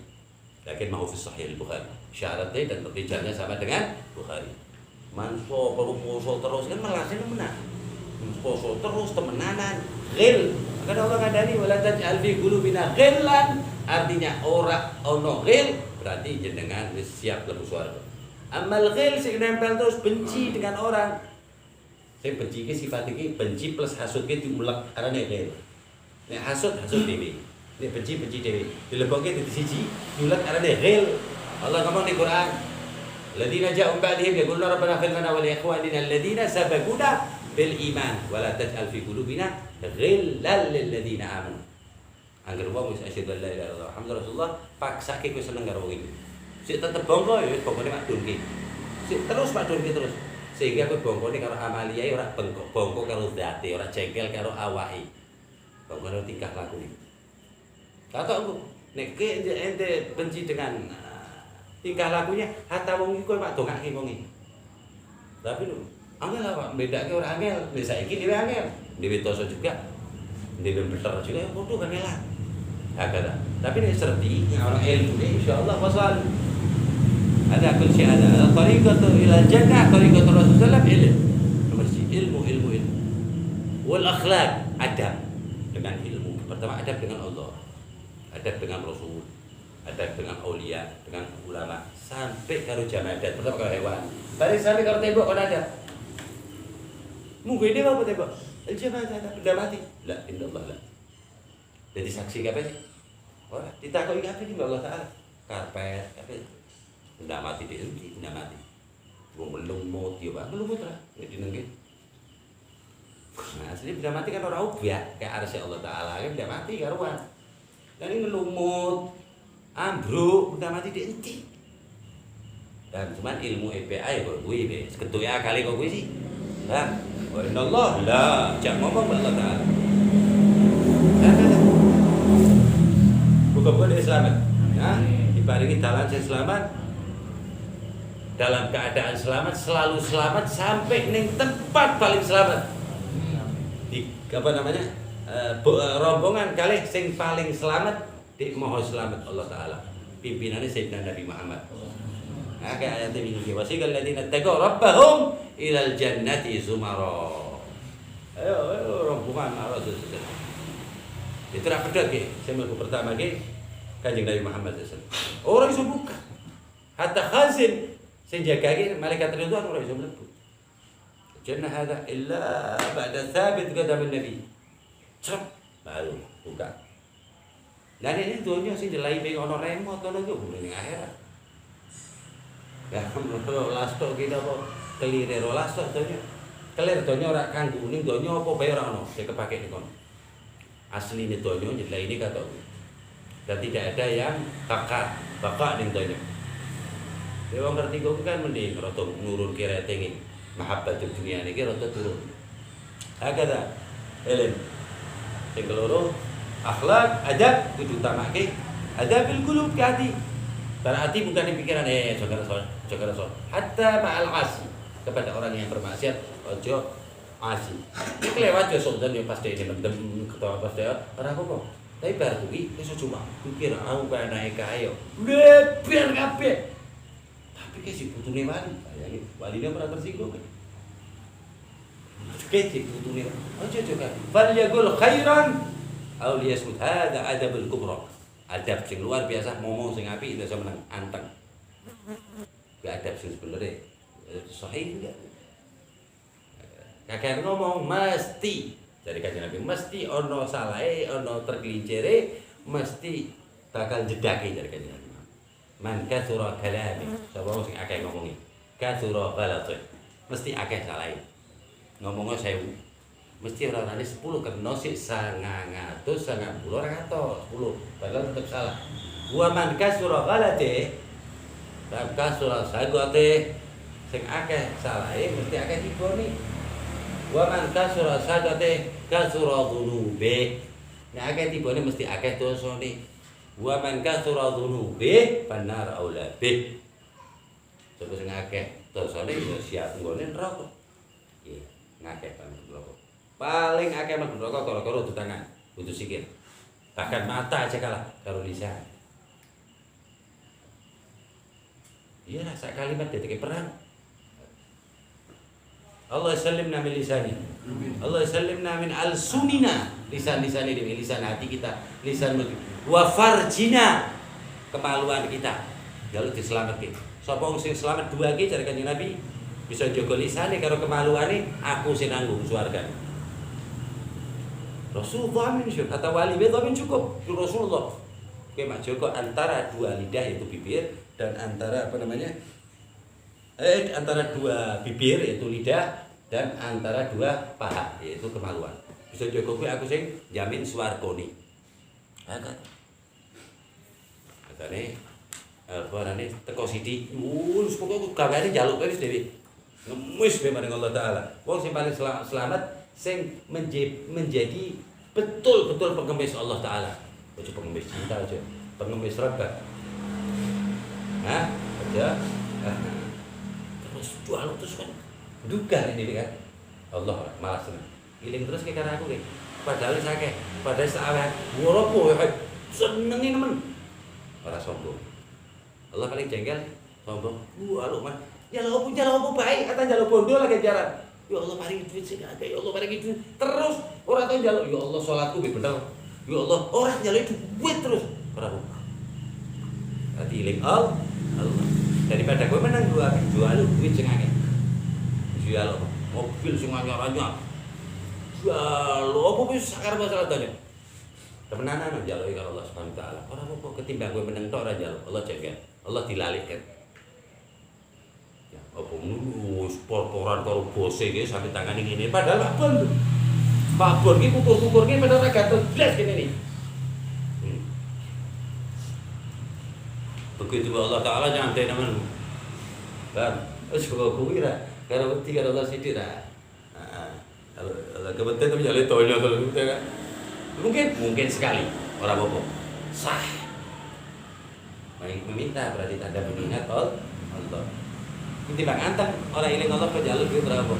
lakin ma huwa fi sahih al-Bukhari. Syaratnya dan rijalnya sama dengan Bukhari. Manso poso terus kan malasnya menang. Poso terus temenanan, ghil. Karena Allah ngadani wala taj'al fi qulubina ghillan, artinya ora ono ghil berarti jenengan wis siap lebu swarga. Amal ghil sing nempel terus benci dengan orang. Sing benci iki sifat iki benci plus hasud iki diulek arane ghil. Nek hasud dhewe. Nek benci dhewe. Dilebokke dadi siji, diulek arane ghil. Allah ngomong di Quran, "Alladziina jaa'u ba'dihim yaquluna rabbana ighfir lana wa li ikhwanina alladziina sabaquna bil iman wa la taj'al fi qulubina ghillan lil ladziina aamanu." Angger wong wis asyhadu an la ilaha illallah Muhammadur Rasulullah, paksake kowe seneng karo wong iki. Sik tetep bangga ya wis bangkane madunke. Sik terus madunke terus. Sehingga kowe bangkane karo amaliyae ora bangga karo zate, ora jengkel karo awake. Bangga karo tingkah lakune. Katokku Nek ente benci dengan tingkah lakunya, hatta wong iku Pak dongake wong iki. Tapi angel apa bedake ora angel, wis saiki dhewe angel. Dhewe dosa juga. Dhewe bener juga ya padha kangelan. Agak. Tapi nek serti orang ilmu ini insyaallah wasal. Ada kunci ada tariqatu ila jannah, tariqatu Rasulullah ilmu. Ilmu. Wal akhlaq, adab dengan ilmu. Pertama adab dengan Allah. Adab dengan Rasul, adab dengan aulia, dengan ulama, sampai karo jamadat, pertama karo hewan. Bari sampai karo tembok kon adab. Mungkin dia apa tembok? Jamadat benda mati. La illallah la. Jadi saksi kabeh. Ora ditakoki kabeh di Allah Taala. Karpet kabeh. Benda mati dienti, benda mati. Wong melumut ya, Pak. Melumut ra, nek dinengke. Nah, asli benda mati kan ora ubah, kayak arsy Allah Taala, kan benda mati karuan. Dan ini ngelumut, ambruk, udah mati dienti. Dan cuman ilmu EPA ya kok gue be, seketuya kali kok gue sih. Lah, wa innallaha la, jangan ngomong Allah Taala. Bukan dia selamat. Ya, diparingi dalan sing selamat. Dalam keadaan selamat, selalu selamat sampai ning tempat paling selamat. Di apa namanya? Rombongan kali sing paling selamat di moho selamat Allah Taala pimpinannya Sayyidina Nabi Muhammad. Nah kayak ayat ini wasiqal ladzina taqaw rabbahum ilal jannati zumara. Ayo rombongan Rasulullah. Itu ra pedhot nggih, sing mlebu pertama nggih Kanjeng Nabi Muhammad sallallahu alaihi wasallam. Ora iso buka. Hatta khazin sing jagake malaikat Ridwan ora iso mlebu. Jannah hada illa ba'da thabit qadam Nabi. Cep, baru buka. Dan ini dunia sih jelai ping ono remote ono yo ning akhirat. Ya rolas tok kita apa kelire rolas tok dunia. Kelir dunia ora kanggo ning dunia apa bae ora ono sing kepake ning kono. Asline dunia jelai ini kata. Dan tidak ada yang kakak ning dunia. Ya wong ngerti kok kan mending rada nurun kira rating mahabbatul dunia niki rada turun. Agak Elen sing keloro akhlak, adab kudu utamake. Adabil qulub ke hati. Berarti bukan di pikiran saudara. Hatta ma'al asi kepada orang yang bermaksiat ojo asi. Iki lewat yo sodan yo pasti ini mendem ketawa pasti ora apa-apa. Tapi bar kuwi wis cuma pikir aku kaya naik kae yo. Leber kabeh. Tapi ki si putune wali, bayangin waline ora tersinggung. Kecik putune. Ojo kan. Fal yaqul khairan aw liyasmut. Hada adabul kubra. Adab sing luar biasa, ngomong sing apik iso menang anteng. Gak adab sing sebenarnya sahih enggak. Kakek ngomong mesti dari Kanjeng Nabi mesti ono salahe, ono tergelincire, mesti bakal jedake dari Kanjeng Nabi. Man katsura kalami, sapa sing akeh ngomongi. Katsura ghalati. Mesti akeh salahe. Ngomongnya 1000 mesti orang-orang 10 kena sik 990 200 10 padahal tetap salah. Wa man kasura ghalati dan kasura sagate sing akeh salahe mesti akeh diboni. Wa man kasura sagate kasura dhunubi nek akeh diboni mesti akeh dosane. Wa man kasura dhunubi fanar aula bih. Sapa sing akeh dosane ya siap nggone neraka. Ngakeh banget rokok. Paling akeh mlebu neraka karo kudu tangan, kudu sikil. Bahkan mata aja kalah karo lisan. Iya rasa kalimat detik perang. Allah sallimna min lisani. Allah sallimna min alsunina. Lisan-lisan ini lisan hati kita, lisan wa farjina kemaluan kita. Kalau diselamatke. Sapa wong sing selamat dua iki jare Kanjeng Nabi bisa jaga lisane karo kemaluane aku sing nanggung swarga. Rasulullah min syur kata wali dhamin cukup Rasulullah. Oke mak jaga antara dua lidah yaitu bibir dan antara apa namanya? Antara dua bibir yaitu lidah dan antara dua paha yaitu kemaluan. Bisa jaga kuwi aku sing jamin swargane. Agak. Atane barane teko sithik wis pokoke gaweane njaluk wis dhewe. Ngemis be maring Allah Taala. Wong sing paling selamat sing menjadi betul-betul pengemis Allah Taala. Ojo pengemis cinta aja. pengemis rebat. Hah? Aja. Terus jual terus kan. Duga ini kan. Allah malah seneng. Iling terus ke karena aku ki. Padahal sakeh, padahal saaweh. Woropo senengi nemen. Ora sombong. Allah paling jengkel sombong. Lu mah. Ya lo baik, kata jaluk bondo lagi jaran. Ya Allah paringi duit sing akeh, ya Allah paringi duit. Terus ora tau njaluk, ya Allah salatku be bener. Ya Allah, ora njaluk duit terus. Ora apa. Dadi iling Allah. Daripada kowe menang jual duit sing akeh. Jual mobil sing anyar-anyar. Jual apa wis sakar masalah tanya. Temenanan njaluk karo Allah Subhanahu wa taala. Ora apa ketimbang kowe menang tok ora njaluk. Allah jengkel. Allah dilalihkan. Ya, apa ngono por-poran karo bose iki sampe tangane ngene padahal Pak Bon iki kukur-kukur iki padahal ora gatel blas kene iki. Begitu Allah taala nyantai nemen. Kan wis kok kuwi ra karo wedi karo Allah sithik ra. Heeh. Kalau kebetulan tapi jale tonyo terus kan. Mungkin sekali orang apa sah. Baik meminta berarti tanda mengingat Allah. Ini bang anteng orang iling Allah ke jalur itu berapa?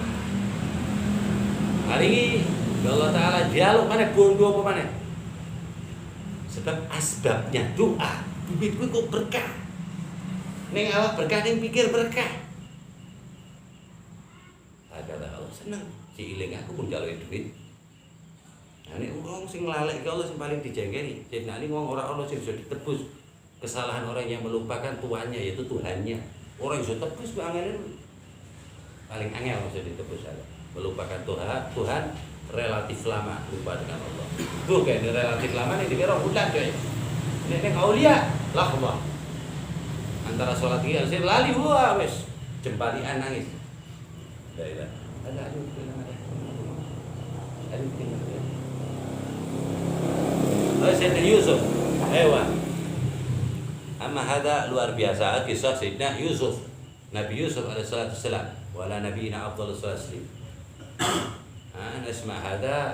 Hari ini Allah Taala jalur mana bondo apa mana? Sebab asbabnya doa. Duitku kok berkah. Neng Allah berkah neng pikir berkah. Kata Allah seneng si iling aku pun jalur duit. Nah, ini orang sing lalek ke Allah sing paling dijengkeli. Jadi ini ngomong orang sing bisa ditebus kesalahan orang yang melupakan tuannya yaitu Tuhannya. Orang yang bisa tebus paling angel bisa ditebus saja. Melupakan Tuhan relatif lama lupa dengan Allah. Tuh kayak ini relatif lama nih dikira bulan coy. Ini aulia lah Allah. Antara sholat ini harus lali wah wes jembalian nangis. Ada. Sayyidina Yusuf hewan. Amma hada luar biasa kisah Sayyidina Yusuf. Nabi Yusuf alaihissalam wala nabiyina afdhalus salim. Asma hada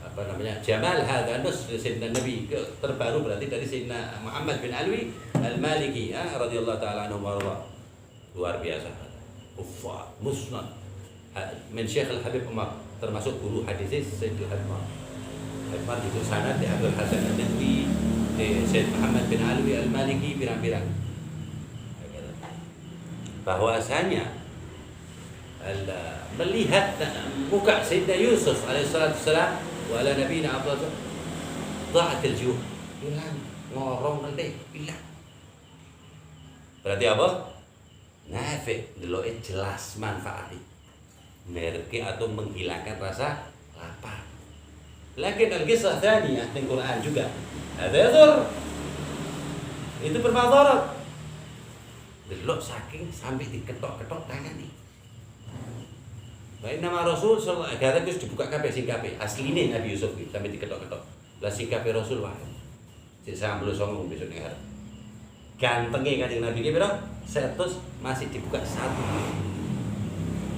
apa namanya? Jamal hada nus Sayyidina Nabi terbaru berarti dari Sayyidina Muhammad bin Alwi Al-Maliki radhiyallahu taala anhu warḍah. Luar biasa. Uffa musnad min Syekh Al-Habib Umar termasuk guru hadis Sayyidina Umar. Umar itu sanad di Abdul Hasan An-Nadwi, di Syekh Muhammad bin Alwi Al-Maliki pirang-pirang. Bahwasanya melihat muka Sayyidina Yusuf alaihissalam wala nabiyina afdal dha'atil juh hilang ngorong nanti hilang. Berarti apa? Nafi deloke jelas manfaatnya. Merki atau menghilangkan rasa lapar. Lakin al-qisah tsaniyah di Quran juga. Ada yadur. Itu bermadarat. Delok saking sampai diketok-ketok tangan nih. Baik nama Rasul sallallahu alaihi wasallam dibuka kabeh sing kabeh. Asline Nabi Yusuf sampai diketok-ketok. Lah sing kabeh Rasul wae. Sik 99 besok ning arep. Gantenge Kanjeng Nabi ki pira? 100 masih dibuka satu.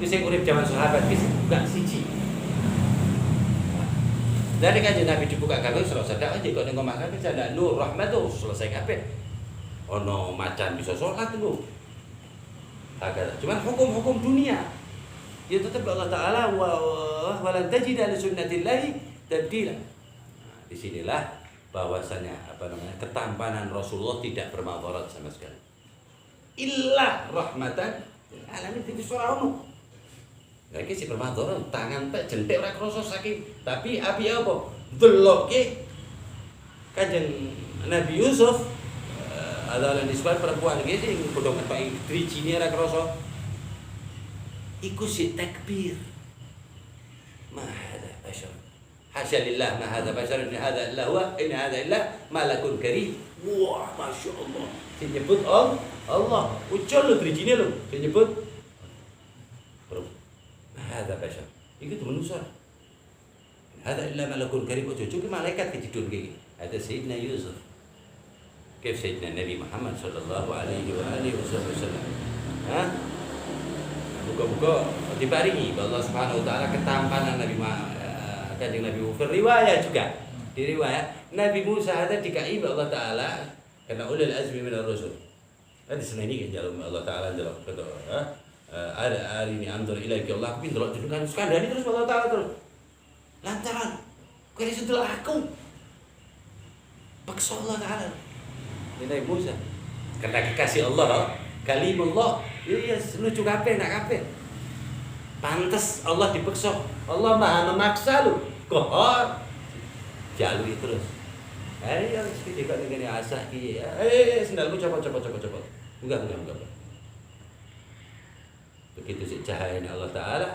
Wis sing urip zaman sahabat wis dibuka siji. Dari Kanjeng Nabi dibuka kabeh selesai dak aja kok ning omah kabeh jana nur rahmatuh selesai kabeh. Ono macan bisa salat lho. Agak cuman hukum-hukum dunia ya tetap Allah Taala wa lan tajida li sunnatillahi tabdila. Nah, disinilah bahwasanya apa namanya ketampanan Rasulullah tidak bermadarat sama sekali. Illa rahmatan lil alamin itu surah ono. Lah iki sing bermadarat tangan tek jentik ora krasa saking tapi api apa? Delokke Kanjeng Nabi Yusuf adalah nisbat perempuan iki sing padha ngetok drijine ora krasa. Iku si takbir. Ma hada bashar. Hasya lillah ma hada bashar in hada illa huwa in hada illa malakun karim. Wah, masyaallah. Sing nyebut Allah. Ucul lu drijine lu. Sing nyebut ma hada bashar. Iku manusia. In hada illa malakun karim. Ojo ki malaikat kejidun iki. Ada Sayyidina Yusuf. Kaif Sayyidina Nabi Muhammad sallallahu alaihi wasallam. Hah? Buka-buka diparingi Allah Subhanahu wa taala ketampanan Nabi Kanjeng Nabi riwayat juga Di riwayat Nabi Musa ada dikai Allah Taala karena ulil azmi minar rusul. Ada seneni ke jalan Allah Taala jalan kata ada hari ini anzur ilaiki Allah bin delok kan skandani terus Allah Taala terus. Lantaran kowe iso delok aku. Paksa Allah Taala. Nabi Musa karena kekasih Allah, kalimullah, iya lucu kabeh nak kabeh. Pantes Allah dipaksa. Allah Maha memaksa lu. Kohor. Jalui terus. Ya sedikit dengan asah ki. Sendalku copot. Enggak. Begitu si cahayanya Allah Taala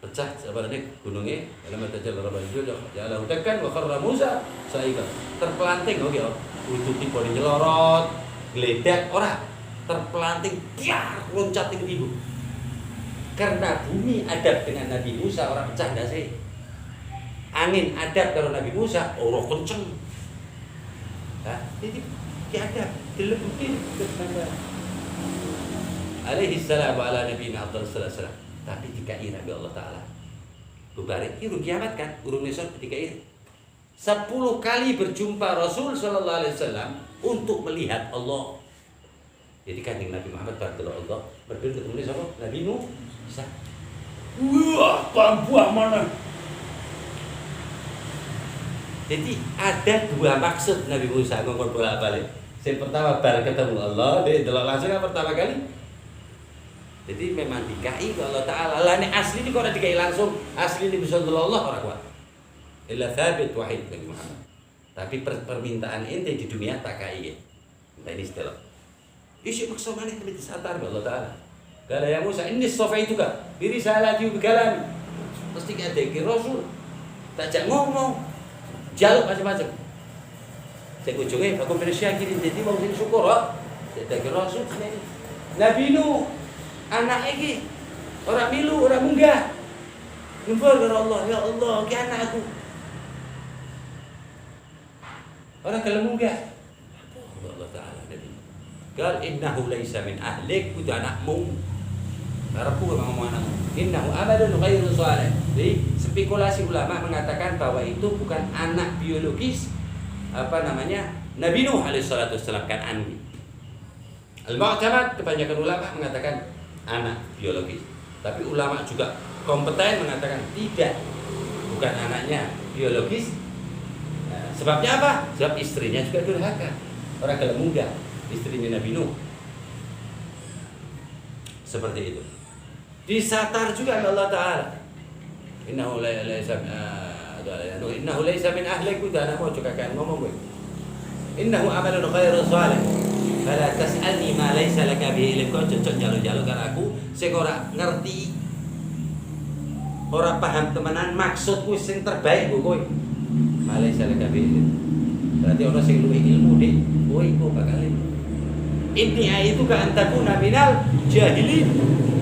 pecah sebenarnya gunungnya dalam tajal rabban jul ya Allah tekan wa kharra Musa sa'iqa. Terpelanting oke. Untuk tipe nyelorot, geledak ora. Terpelanting biar loncat tinggi ibu. Karena bumi adab dengan Nabi Musa orang pecah ndak sih? Angin adab kalau Nabi Musa orang kenceng. Jadi adab dilebutin alaihi salam wa ala nabiyina afdhalus salam. Tapi dikai Nabi Allah Taala. Bubarek itu kiamat kan, urung nesor dikai. 10 kali berjumpa Rasul sallallahu alaihi wasallam untuk melihat Allah. Jadi kanjeng Nabi Muhammad barakallahu Allah berdiri ketemu siapa? Nabi Nuh. Bisa. Wah, buah mana? Jadi ada dua maksud Nabi Musa ngomong bolak-balik. Yang pertama bar ketemu Allah, dia delok langsung yang pertama kali. Jadi memang dikai Allah Taala. Lah nek asli ini kok ora dikai langsung, asli ini bisa delok Allah ora kuat. Illa thabit wahid Nabi Muhammad. Tapi permintaan ente di dunia tak kai. Nah ini setelah. Isi maksa mana yang disatar Allah Ta'ala. Kala ya Musa, ini sofaituka biri salati wa kalami. Mesti ada ke Rasul. Tak jak ngomong. Jaluk macam-macam. Saya ujungnya aku bersyakirin jadi wong sing syukur kok. Ada ke Rasul ini. Nabi Nuh anak iki ora milu, ora munggah. Nyumpul karo Allah, ya Allah, ki anak aku. Ora kalem munggah. Allah Ta'ala Nabi. Qal innahu laisa min ahlik, udah anakmu. Karepku ngomong anakmu. Innahu amalun ghairu shalih. Jadi spekulasi ulama mengatakan bahwa itu bukan anak biologis Nabi Nuh alaihi salatu wassalam kan Andi. Al-Mu'tamad kebanyakan ulama mengatakan anak biologis. Tapi ulama juga kompeten mengatakan tidak, bukan anaknya biologis. Sebabnya apa? Sebab istrinya juga durhaka. Orang kalau munggah istrinya Nabi Nuh. Seperti itu. Disatar juga oleh Allah Ta'ala. Innahu laysa min ahlik, udah anak mau juga kan ngomong gue. Innahu amalun ghairu shalih. Fala tas'alni ma laysa laka bihi ilm. Kau cocok jalo-jalo karo aku sing ora ngerti. Ora paham temenan maksudku sing terbaik kowe. Ma laysa laka bihi ilm. Berarti orang sing luwih ilmu dik, kowe iku bakal ini itu ka antakuna minal jahilin.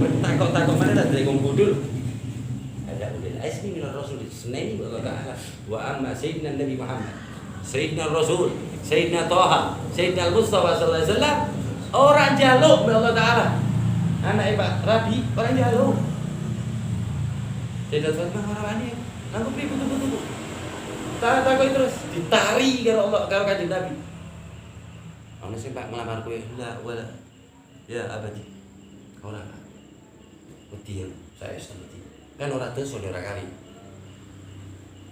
Takok-takok mana dari wong bodho. Ada ulil azmi minar rasul sunni wa ta'ala wa amma sayyidina Nabi Muhammad, sayyidina Rasul, sayyidina Thaha, sayyidina Al-Mustafa sallallahu alaihi wasallam orang jaluk be Allah Taala. Anak Pak Rabi orang jaluk. Tidak Fatimah orang wani. Nangku pi butuh-butuh. Takok terus ditari karo Allah karo kanjeng Nabi. Ana sing Pak ngelamar kowe, la wala. Ya abadi. Ora. Wedi saya seperti. Kan ora dosa ora kawin.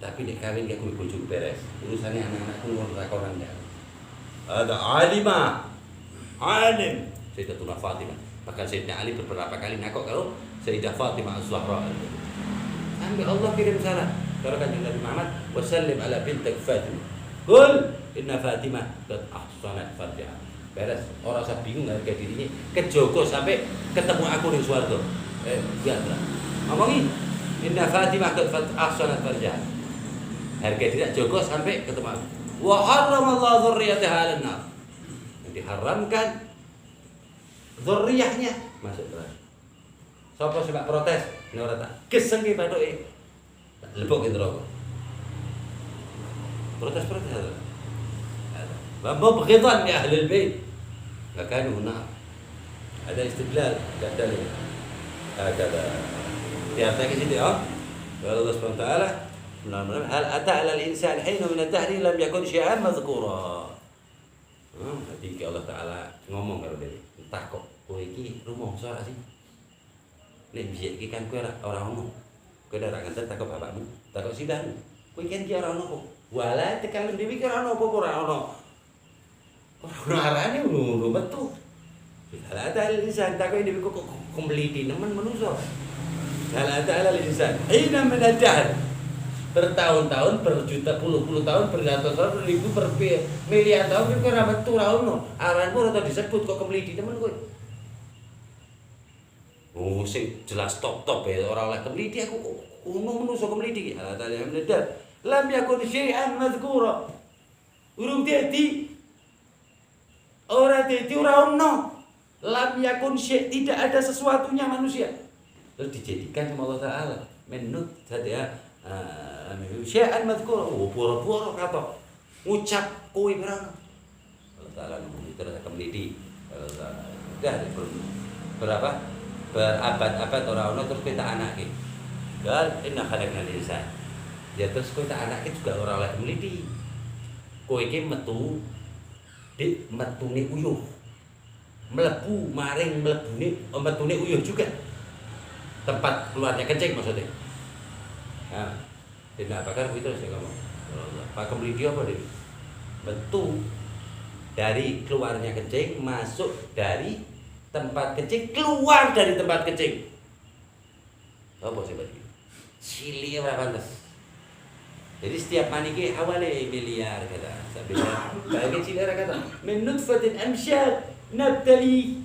Tapi nek kawin gak kuwi bojo beres. Urusane anak-anakku ngono ra koran ya. Ada alimah. Alim. Sayyidatuna Fatimah. Bahkan Sayyidina Ali beberapa kali nakok kalau Sayyidah Fatimah Az-Zahra. Sampai Allah kirim salam. Karo kanjeng Nabi Muhammad, "Wa sallim ala bintik Fatimah." Qul inna Fatimah qad ahsanat farjaha. Beres, orang usah bingung harga dirinya. Kejogo sampai ketemu aku di swarga. Biarlah. Ngomongi inna Fatimah qad ahsanat farjaha. Harga diri jogo sampai ketemu aku. Wa harramallahu dzurriyyataha 'alan nar. Diharamkan dzurriyyahnya masuk neraka. Sapa sing protes? Ora tak geseng ki bathuke. Lebok ki neraka. Protes-protes ada. Bapak berkhidmat di ahli al-bait. Maka ada istidlal, ada dalil. Ada. Di atas situ ya. Allah Subhanahu wa taala Bismillahirrahmanirrahim. Hal ata 'alal insani hinun min ad-dahri lam yakun syai'an madhkura. Nanti Allah Taala ngomong karo dhewe. Takok kowe iki rumangsa ora sih? Nek biyen iki kan kowe ora ono. Kowe ora ngenten takok bapakmu, takok sidahmu. Kowe kan ki ora ono kok. Walah tekan dhewe ki ora ono apa ora ono. Ora arane ngono metu. Hal ata 'alal insani takok dhewe kok kompliti nemen manusa. Hal ata 'alal insani hinun min ad-dahr bertahun-tahun, berjuta, puluh-puluh tahun, beratus tahun, beribu, miliar tahun, kok ora metu ora ono. Aranmu ora tau disebut kok kemlidi temen kowe. Oh, sing jelas top-top ya, ora oleh kemlidi aku ono menungso kemlidi. Ala ta'ala menedar. Lam yakun syai'an madhkura. Urung dadi ora ono. Lam yakun syai', tidak ada sesuatunya manusia. Terus dijadikan sama Allah Taala menut saja syai'an madhkura. Oh, pura-pura kata ngucap kowe berang. Allah Taala ngomong terus kemlidi. Dah berapa? Berabad-abad orang ono terus kita anake. Dan inna khalaqnal insana. Ya terus kita anake juga ora oleh kemlidi. Kowe iki metu dik metune uyuh. Mlebu maring metune uyuh juga. Tempat keluarnya kencing maksudnya. Nah, tidak bakar itu saya ngomong. Pak kemlidi apa deh? Metu dari keluarnya kencing, masuk dari tempat kencing, keluar dari tempat kencing. Apa sih berarti? Cili ora pantes. Jadi setiap maniki awalnya miliar kata. Sampai bagi cili ora kata. Min nutfatin amsyad nabtali.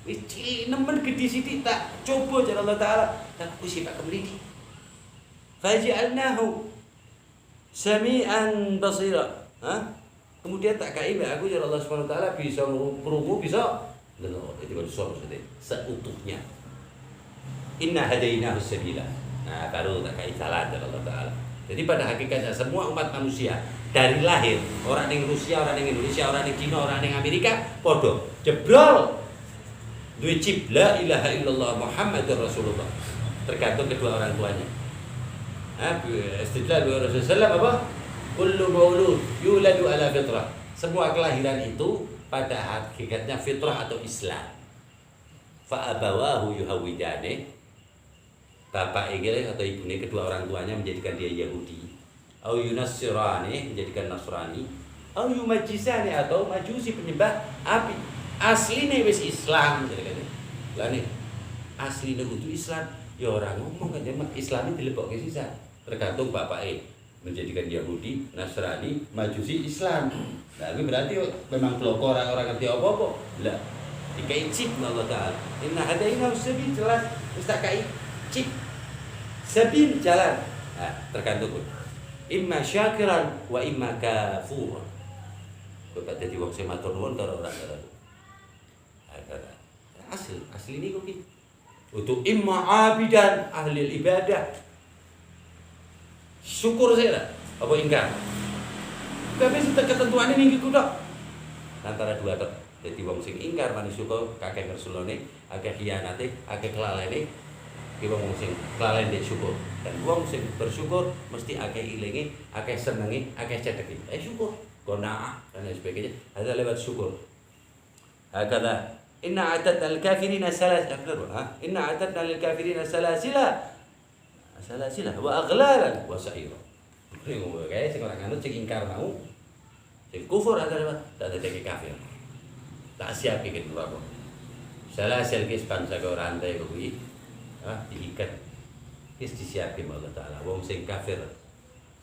Wis cili nemen gede sithik tak coba jar Allah Taala. Tak kusi Pak kemlidi. Faj'alnahu sami'an basira. Kemudian tak kai aku ya Allah Subhanahu wa taala bisa krungu bisa dengar. Itu maksudnya seutuhnya. Inna hadainahu sabila. Nah, baru tak kai jalan ya Allah Taala. Jadi pada hakikatnya semua umat manusia dari lahir, orang yang Rusia, orang yang Indonesia, orang yang Cina, orang yang Amerika, podo jebrol duwe cip la ilaha illallah Muhammadur Rasulullah. Tergantung kedua orang tuanya. Istidlal Rasulullah apa? Kullu maulud yuladu ala fitrah. Semua kelahiran itu pada hakikatnya fitrah atau Islam. Fa abawahu yuhawidane. Bapak atau ibunya kedua orang tuanya menjadikan dia Yahudi. Au yunassirani menjadikan Nasrani. Au yumajisani atau majusi penyembah api. Asline wis Islam jadi kan. Lah nih asline kudu Islam. Ya orang ngomong aja mak Islami dilebokke sisa. Tergantung bapake menjadikan Yahudi, Nasrani, Majusi, Islam. Nah, itu berarti memang bloko orang-orang ngerti apa-apa. Lah, dikai chip Allah Taala. Inna hadainahu sabil jelas wis tak kai chip. Sabil jalan. Nah, tergantung. Imma syakiran wa imma kafur. Bapak dadi wong sing matur nuwun karo orang-orang. Asli ini kok untuk imma abidan ahli ibadah. Syukur saya apa ingkar. Tapi ketentuan ini gitu dok. Antara dua dok. Jadi wong sing ingkar manis syukur kakek kersulone, akeh khianate, akeh kelalene. Ki wong sing kelalen dek syukur. Dan wong sing bersyukur mesti akeh ilinge, akeh senenge, akeh cedeki. Syukur, qanaah dan lain sebagainya. Ada lewat syukur. Hakala inna a'tadna lil kafirina inna a'tadna lil kafirina salasila wa aghlalan wa sa'ira. Ngono kae sing ora nganut sing ingkar mau. Sing kufur adalah tak dadi kafir. Tak siap iki neraka. Salasil kis bangsa ke rantai kuwi diikat. Wis disiapke Allah Taala. Wong sing kafir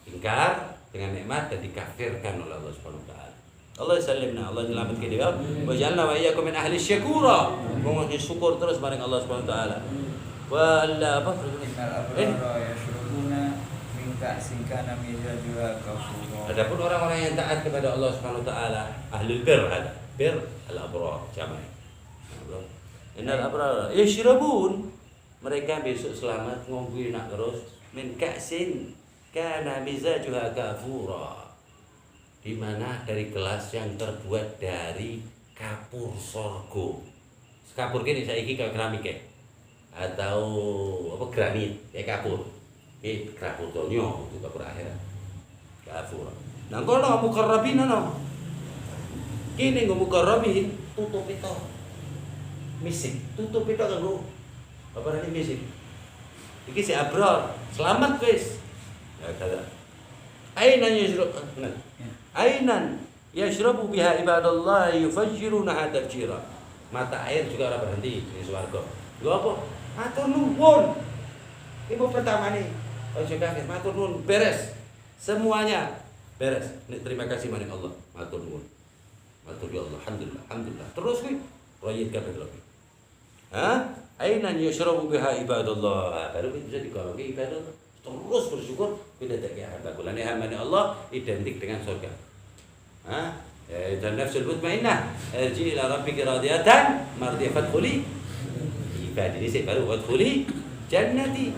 ingkar dengan nikmat dan dikafirkan oleh Allah Subhanahu wa taala. Allah salimna, Allah nyelametke dia. Wa ja'alna wa iyyakum min ahli syukura. Wong sing syukur terus maring Allah Subhanahu wa taala. Wala apa? Adapun orang-orang yang taat kepada Allah Subhanahu wa taala, ahlul bir ada. Bir al-abrar jamaah. Innal abrar yashrabun. Mereka besok selamat ngombe nak terus min ka'sin kana mizajuha kafura. Di mana dari gelas yang terbuat dari kapur sorgo. Kapur kene saiki kaya keramik atau apa granit kayak kapur. kraputonyo itu kapur akhirat. Kafur. Nang kono mukarrabin ana. Kene nggo mukarrabin tutup itu. Misik, tutup itu kanggo apa nane misik. Iki si abrar, selamat wis. Ya kada. Ainan yashrabu biha ibadallah yufajjiruna tafjira. Mata air juga ora berhenti di swarga. Lho apa? Matur nuwun. Ibu pertama nih. Ojo kaget, matur nuwun, beres. Semuanya beres. Terima kasih maring Allah. Matur nuwun. Matur ya Allah, alhamdulillah. Terus kuwi royit kabeh lho. Ainan yashrabu biha ibadallah. Baru bisa digolongke ibadallah. Terus bersyukur kita tak harta kulane hamane Allah identik dengan surga. Dan nafsul mutmainnah irji ila rabbika radiyatan mardiyah fadkhuli ibadi ini baru fadkhuli jannati.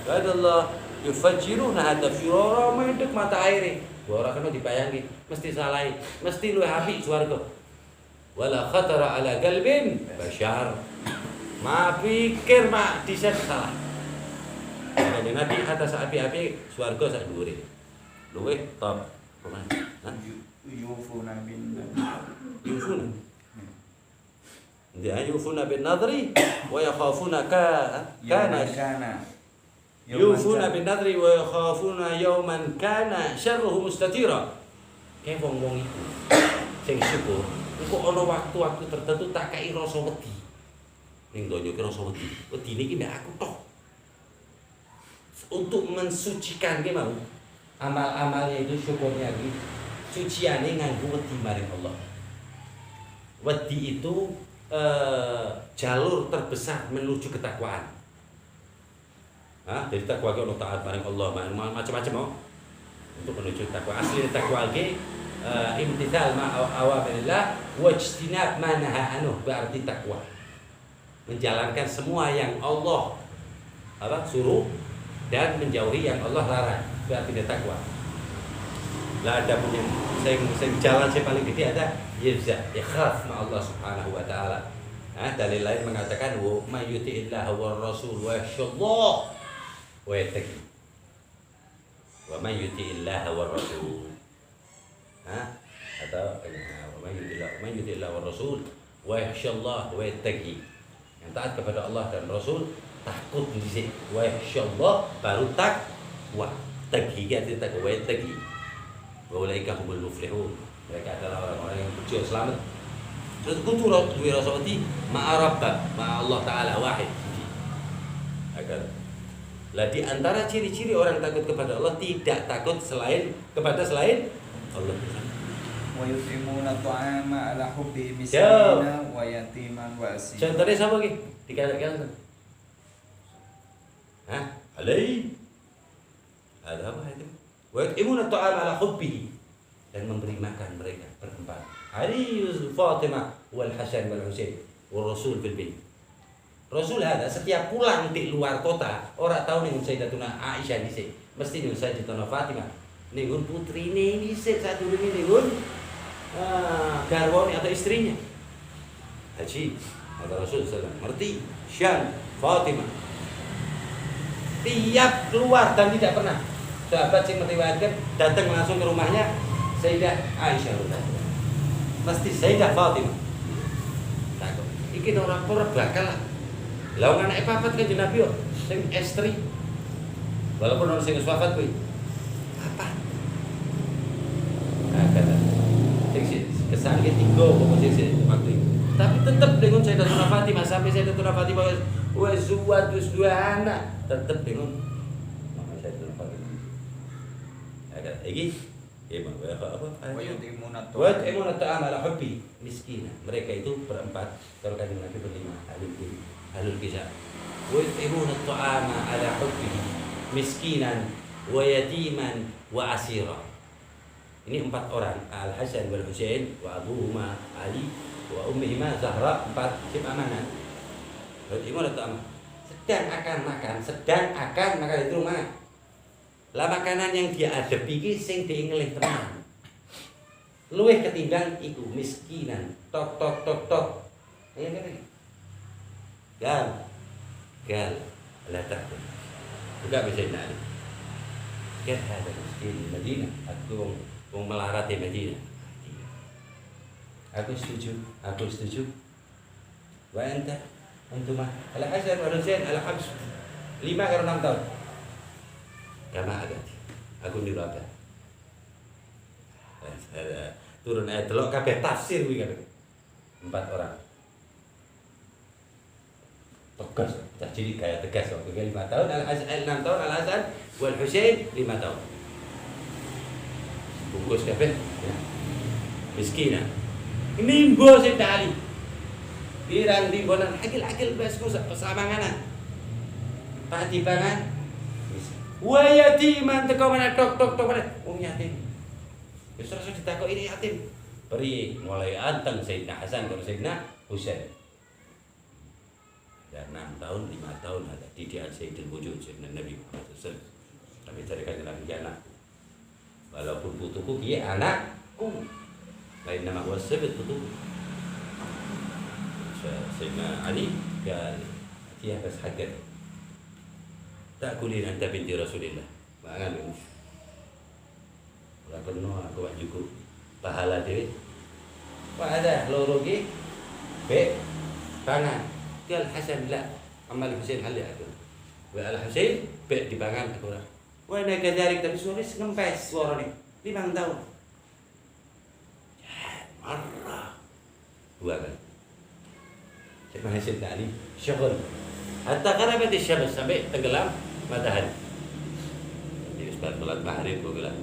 Allah yufajjiruna tafjira medek mata aire. Ora kena dibayangi, mesti salai, mesti luwih apik swarga. Wala khatara ala qalbin bashar. Ma pikir mak disen salah. Jadi Nabi atas api-api swarga sak dhuwure. Luwih top. Yufuna bin yufuna bin nadri wa yakhafuna kana yufuna bin nadri wa yakhafuna yawman kana syarruhu mustatira. Kayak wong-wong iku sing syukur engko ana waktu-waktu tertentu tak kei rasa wedi. Ning donya ki rasa wedi. Wedine iki nek aku tok. Untuk mensucikan ki mau amal-amalnya itu syukurnya iki suciane nganggo wedi maring Allah. Wedi itu jalur terbesar menuju ketakwaan. Dari takwa ki ono taat maring Allah, macam-macam mau untuk menuju takwa. Asli takwa ki imtithal ma awamirillah wajtinab ma naha anhu, berarti takwa. Menjalankan semua yang Allah suruh dan menjauhi yang Allah larang, berarti dia takwa. Lah ada punya sing jalan saya paling gede ada yakhaf ma Allah Subhanahu wa taala. Dalil lain mengatakan wa may yuti'illah wa rasul wa yakhshallah wa yattaqi. Wa may yuti'illah wa rasul. Atau wa may yuti'illah wa rasul wa yakhshallah wa yattaqi. Yang taat kepada Allah dan Rasul takut dhisik wa yakhshallah baru takwa. Taqi artinya takwa wa yattaqi. Wa ulaika humul muflihun. Mereka adalah orang-orang yang berjiwa selamat. Terus kudu duwe rasa wedi ma'a rabbak, ma'a Allah taala wahid. Agar lah di antara ciri-ciri orang takut kepada Allah tidak takut kepada selain Allah. Wa yutimuna ta'ama ala hubbi miskina wa yatiman wa asira. Contohnya sama ki? Dikatakan. Alai. Ada apa itu? Wa yutimuna ta'ama ala hubbi dan memberi makan mereka berempat. Ali Fatimah wal Hasan wal Husain wal Rasul fil bait. Rasul ada setiap pulang di luar kota, orang tahu ning Sayyidatuna Aisyah dhisik, mesti ning Sayyidatuna Fatimah. Ning putrine dhisik sadurunge ning garwane atau istrinya. Haji kata Rasul sallallahu alaihi wasallam, ngerti Syan Fatimah. Tiap keluar dan tidak pernah sahabat yang meriwayatkan datang langsung ke rumahnya Sayyidah Aisyah radhiyallahu. Mesti Sayyidah Fatimah. Takut. Iki ora bakal lah. Lah wong anake papat kanjeng Nabi yo sing estri. Walaupun ono sing wafat kuwi. Apa? Kata. Sing kesangge 3 pokok sing waktu itu. Tapi tetep dengan Sayyidatuna Fatimah sampai Sayyidatuna Fatimah wis suwadus 2 anak, tetep dengan Mama Sayyidatuna Fatimah. Ada iki Wa yutimuna ta'ama ala hubbi miskina. Mereka itu berempat, kalau kanjeng Nabi berlima, ahlul kisah. Wa yutimuna ta'ama ala hubbi miskinan wa yatiman wa asira. Ini 4 orang, Al Hasan wal Husain wa abuhuma Ali wa ummihima Zahra, 4 sim amanah. Wa yutimuna ta'ama. Sedang akan makan itu mana? Lah makanan yang dia hadapi iki sing diengelih tenan. Luwih ketimbang iku miskinan. Tok. Ya ngene. Gal. Lah tak. Enggak bisa nani. Kan ada miskin Madinah. Aku wong melarat di Madinah. Aku setuju. Wa anta antum Al-Hasan wal Husain al-habs 5 karo 6 tahun. Kama agak. Aku niru apa? Turun ayat delok kabeh tafsir kuwi kabeh. 4 orang. Tegas, jadi kayak tegas waktu 5 tahun Al-Hasan 6 tahun Al-Hasan wal Husain 5 tahun. Bungkus kabeh ya. Miskina. Ini bos Ali. Pirang di bonan akil-akil basku samangana. Pak dipangan. Wa yatiman teko mana tok mana. Wong yatim. Wis terus ditakok ini yatim. Beri mulai anteng Sayyidina Hasan karo Sayyidina Husain. Dan 6 tahun, 5 tahun ada didikan Sayyidul Wujud Sayyidina Nabi Muhammad SAW. Kami carikan dalam jannah. Walaupun putuku dia anakku. Lain nama wasabit putuku. Sayyidina Ali قال فيها بس حقك تأكلين أنت بنت رسول الله ما ora kena aku wak cukup pahala dhewe. Wak ada loro ki be pangan. Kal Hasan la amal Husain hal ya aku. Wa al Husain be dipangan aku ora. Wa ana kadalik tapi suara ngempes suarane 5 tahun. Marah. 2 kali. Syekh Hasan tadi syukur. Hatta qarabat asy-syams sampai tenggelam matahari. Di sebelah bulan maghrib gua bilang.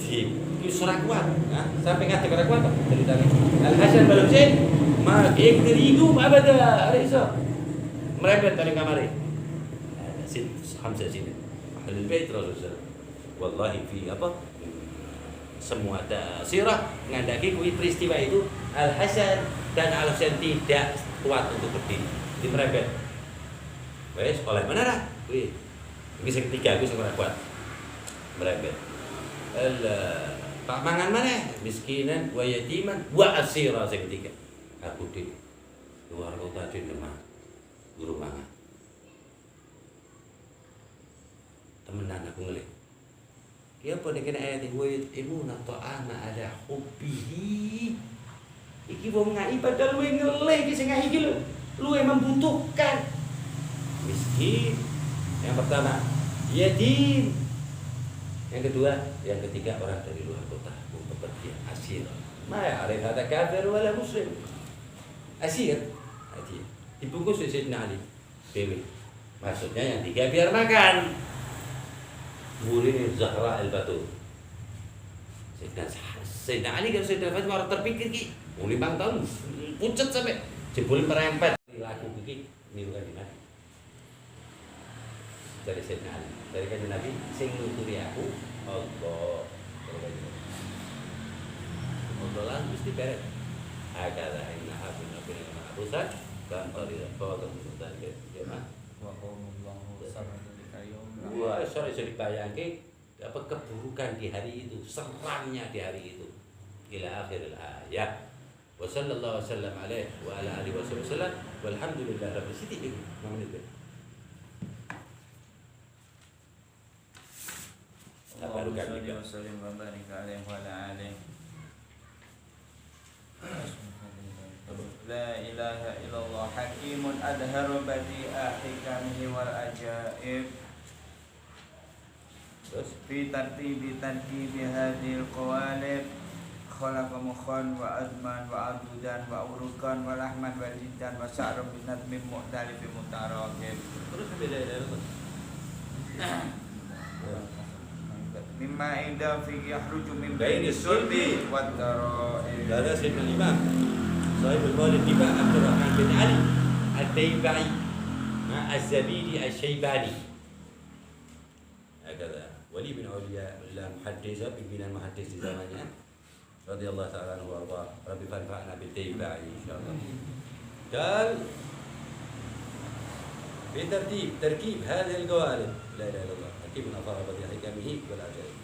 Di surah kuat, nah, sampai kata kata kuat dari tadi. Al Hasan wal Husain ma ikrigu abada alisa. Merepet dari kamar ini. Hamzah sini. Ahlul Bait Rasulullah. Wallahi fi apa? Semua ada sirah ngandaki kui peristiwa itu Al Hasan dan Al Husain tidak kuat untuk berdiri. Di merepet. Wes oleh mana dah? Kui. Ini yang ketiga aku sangat kuat. Merepet. Pak mangan mana? Miskinan, wa yatiman, wa asira sing ketiga. Aku di luar kota di rumah guru mangan. Temenan aku ngelih. Dia apa nek kena ayat wa yatimuna ta'ama ala hubbihi. Iki wong ngai padahal luwe ngelih iki sing ngai iki lho. Luwe membutuhkan. Miskin. Yang pertama, yatim. Yang kedua, yang ketiga orang dari luar kota untuk bekerja asir. Ma arif hada kafir wala muslim. Asir. Asir. Dibungkus oleh Sayyidina Ali. Dewi. Maksudnya yang 3 biar makan. Murid Zahra al-Batul. Sayyidina Ali kan Sayyidina Fatimah orang terpikir ki. 5 tahun pucet sampai jebul merempet. Laku iki nirukan di Nabi. Dari Sayyidina Ali. Dari kanjeng Nabi sing nuturi aku Allah Allah mesti beres agak inna hafin nabin ma'rufat dan qalilan fawatan mutaqid ya mah wa qawmullahu sabatu wah sorry bayangke apa keburukan di hari itu seramnya di hari itu ila akhir ayat wa sallallahu wasallam alaihi wa ala alihi wasallam walhamdulillah rabbil alamin mamun Allahumma shalli wa sallim wa barik alaihi wa ala alihi. La ilaha illallah hakimun adharu badi'a hikamihi wal ajaib. Fi tartibi tarkibi hadhil qawalib khalaqa mukhan wa azman wa adudan wa urukan wa lahman wa jiddan wa sa'ran bin nadmin mu'talifin mutarakib. Terus beda dari itu. Mimma inda fi yahruju min baini sulbi wat tara'ib. Ada Sayyidina Imam Sahibul Maulid Imam Abdurrahman bin Ali At-Taibai Az-Zabidi Asy-Syaibani. Hakada wali bin awliya Allah muhaddis pimpinan muhaddis di zamannya radhiyallahu ta'ala anhu wa rabbi fanfa'na bit-Taibai insyaallah. Dan بترتيب تركيب هذه القوالب لا اله الا الله حكيم أثار بديع حكمه والعجائب.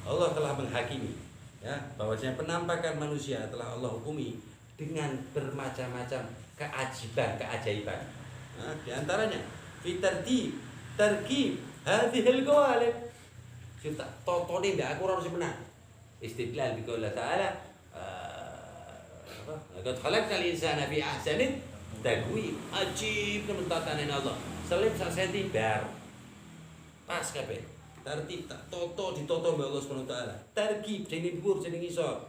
Allah telah menghakimi ya bahwasanya penampakan manusia telah Allah hukumi dengan bermacam-macam keajaiban. Nah, di antaranya fi tartib tarkib hadhil qawalib Sing tak totone mbek aku ora ono sing menang. Istidlal bi qouli ta'ala laqad khalaqnal insana fi ahsani taqwim. Ajib temen tatane Allah. Selip sak senti bar. Pas kabeh. Tertib tak toto ditoto mbek Allah Subhanahu wa taala. Terkib sing dhuwur sing ngisor.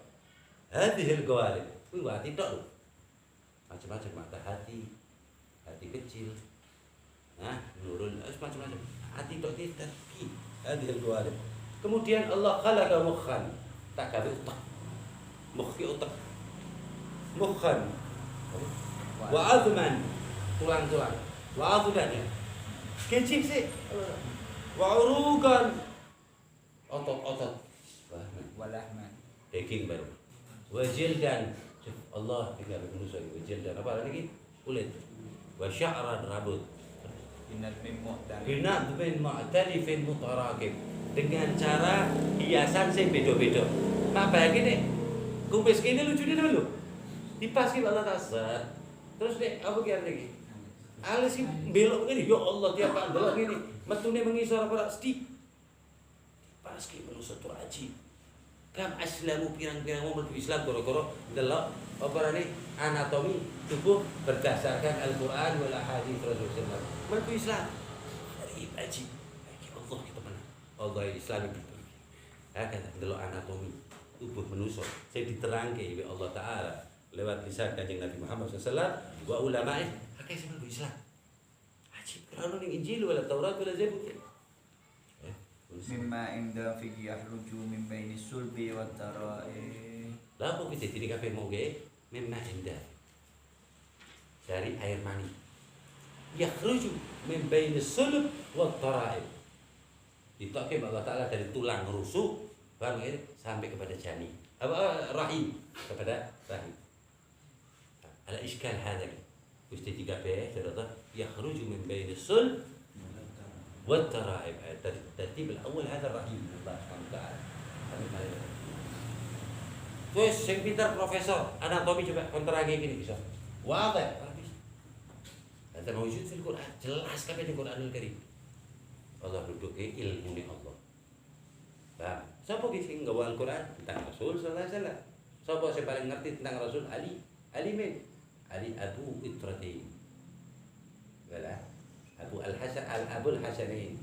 Hadhil qawalib. Kuwi hati tok lho. Macam-macam mata hati kecil. Nah, nurul macam-macam. Hati tok terkib. Hadhil qawalib. Kemudian Allah khalaqa mukhan. Tak gawe utak. Mukhi utak. Mukhan. Wa azman. Tulang-tulang. Wa azman ya. Kecil sih. Wa urukan. Otot-otot. Walahman. Daging baru. Wa jildan. Allah tinggal manusia wa jildan. Apa lagi? Kulit. Wa sya'ran rambut. Innal min mu'talif. Bina bin mu'talifin mutarakib. Dengan cara hiasan sing beda-beda. Mak bayangin nih. Kumis kene lucune lho. Dipasi Allah tasat. Terus nek apa ki arep iki? Alis iki belok ngene ya Allah tiap kali belok ngene. Metune mengisor apa sedih. Pas ki manusa tur aji. Kam aslamu pirang-pirang wong mlebu Islam gara-gara delok apa rene anatomi tubuh berdasarkan Al-Qur'an wal hadits Rasulullah. Mlebu Islam. Dari aji. Allah kita menang. Allah Islam itu. Akan delok anatomi tubuh manusa sing diterangke oleh Allah taala lewat lisan Kanjeng Nabi Muhammad sallallahu wa ulama'i akeh sing mlebu Islam. Ajib, ora ning Injil wala Taurat wala Zabur. Mimma inda fihi yahruju min baini sulbi wa tara'i. Lah kok kita jadi kabeh mau gawe mimma inda. Dari air mani. Yakhruju min baini sulb wa tara'i. Ditokke Allah taala dari tulang rusuk baru sampai kepada jani. Apa rahim kepada rahim. Ala iskal hadha. Gusti tiga be ternyata yakhruju min baini sulb والترائب الترتيب الأول هذا الرحيم الله سبحانه وتعالى. Terus sing pinter profesor anatomi coba kontrage gini bisa. Wadah. Ada mewujud fil Quran. Jelas kabeh di Quranul Karim. Allah duduk ilmu ni Allah. Paham? Siapa sing nggawa Al-Qur'an tentang Rasul sallallahu alaihi wasallam? Siapa sing paling ngerti tentang Rasul? Ali. Ali min. Ali Abu Itratin. Wala Abu Al-Hasan Al-Abul Hasanain.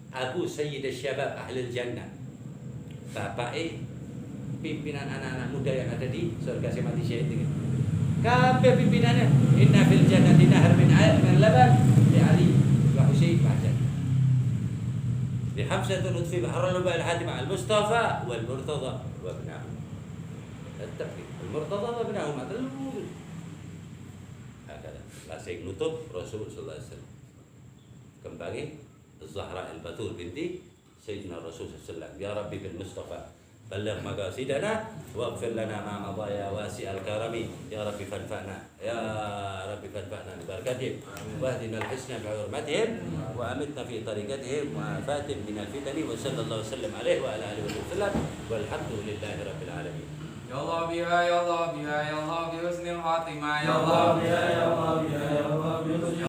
Abu Sayyid Syabab Ahlul Jannah. Bapake pimpinan anak-anak muda yang ada di surga si mati syahid itu. Kabeh pimpinannya inna fil jannati nahar min laban li Ali wa Husain wa Hasan. Di Hamzah Lutfi Bahar al-Luba al-Hatim al-Mustafa wal Murtada wa ibnahu. Tetap al-Murtada wa ibnahu matlub. Hakada. La sing nutup Rasul sallallahu alaihi wasallam. Kembali Zahra al-Batul binti Sayyidina Rasul sallallahu alaihi wasallam. Ya Rabbi bil Mustafa balligh maqasidana waghfir lana ma madha ya wasi'al karami ya Rabbi fanfa'na ya Rabbi fanfa'na bi barakatihim wahdina al-husna bi hurmatihim wa amitna fi tariqatihim wa fatim min al-fitani wa sallallahu wasallam alaihi wa ala alihi wa sallam walhamdulillahi rabbil alamin. Ya Allah biha ya Allah biha ya Allah bi husnil khatimah ya Allah biha ya Allah biha ya Allah bi husnil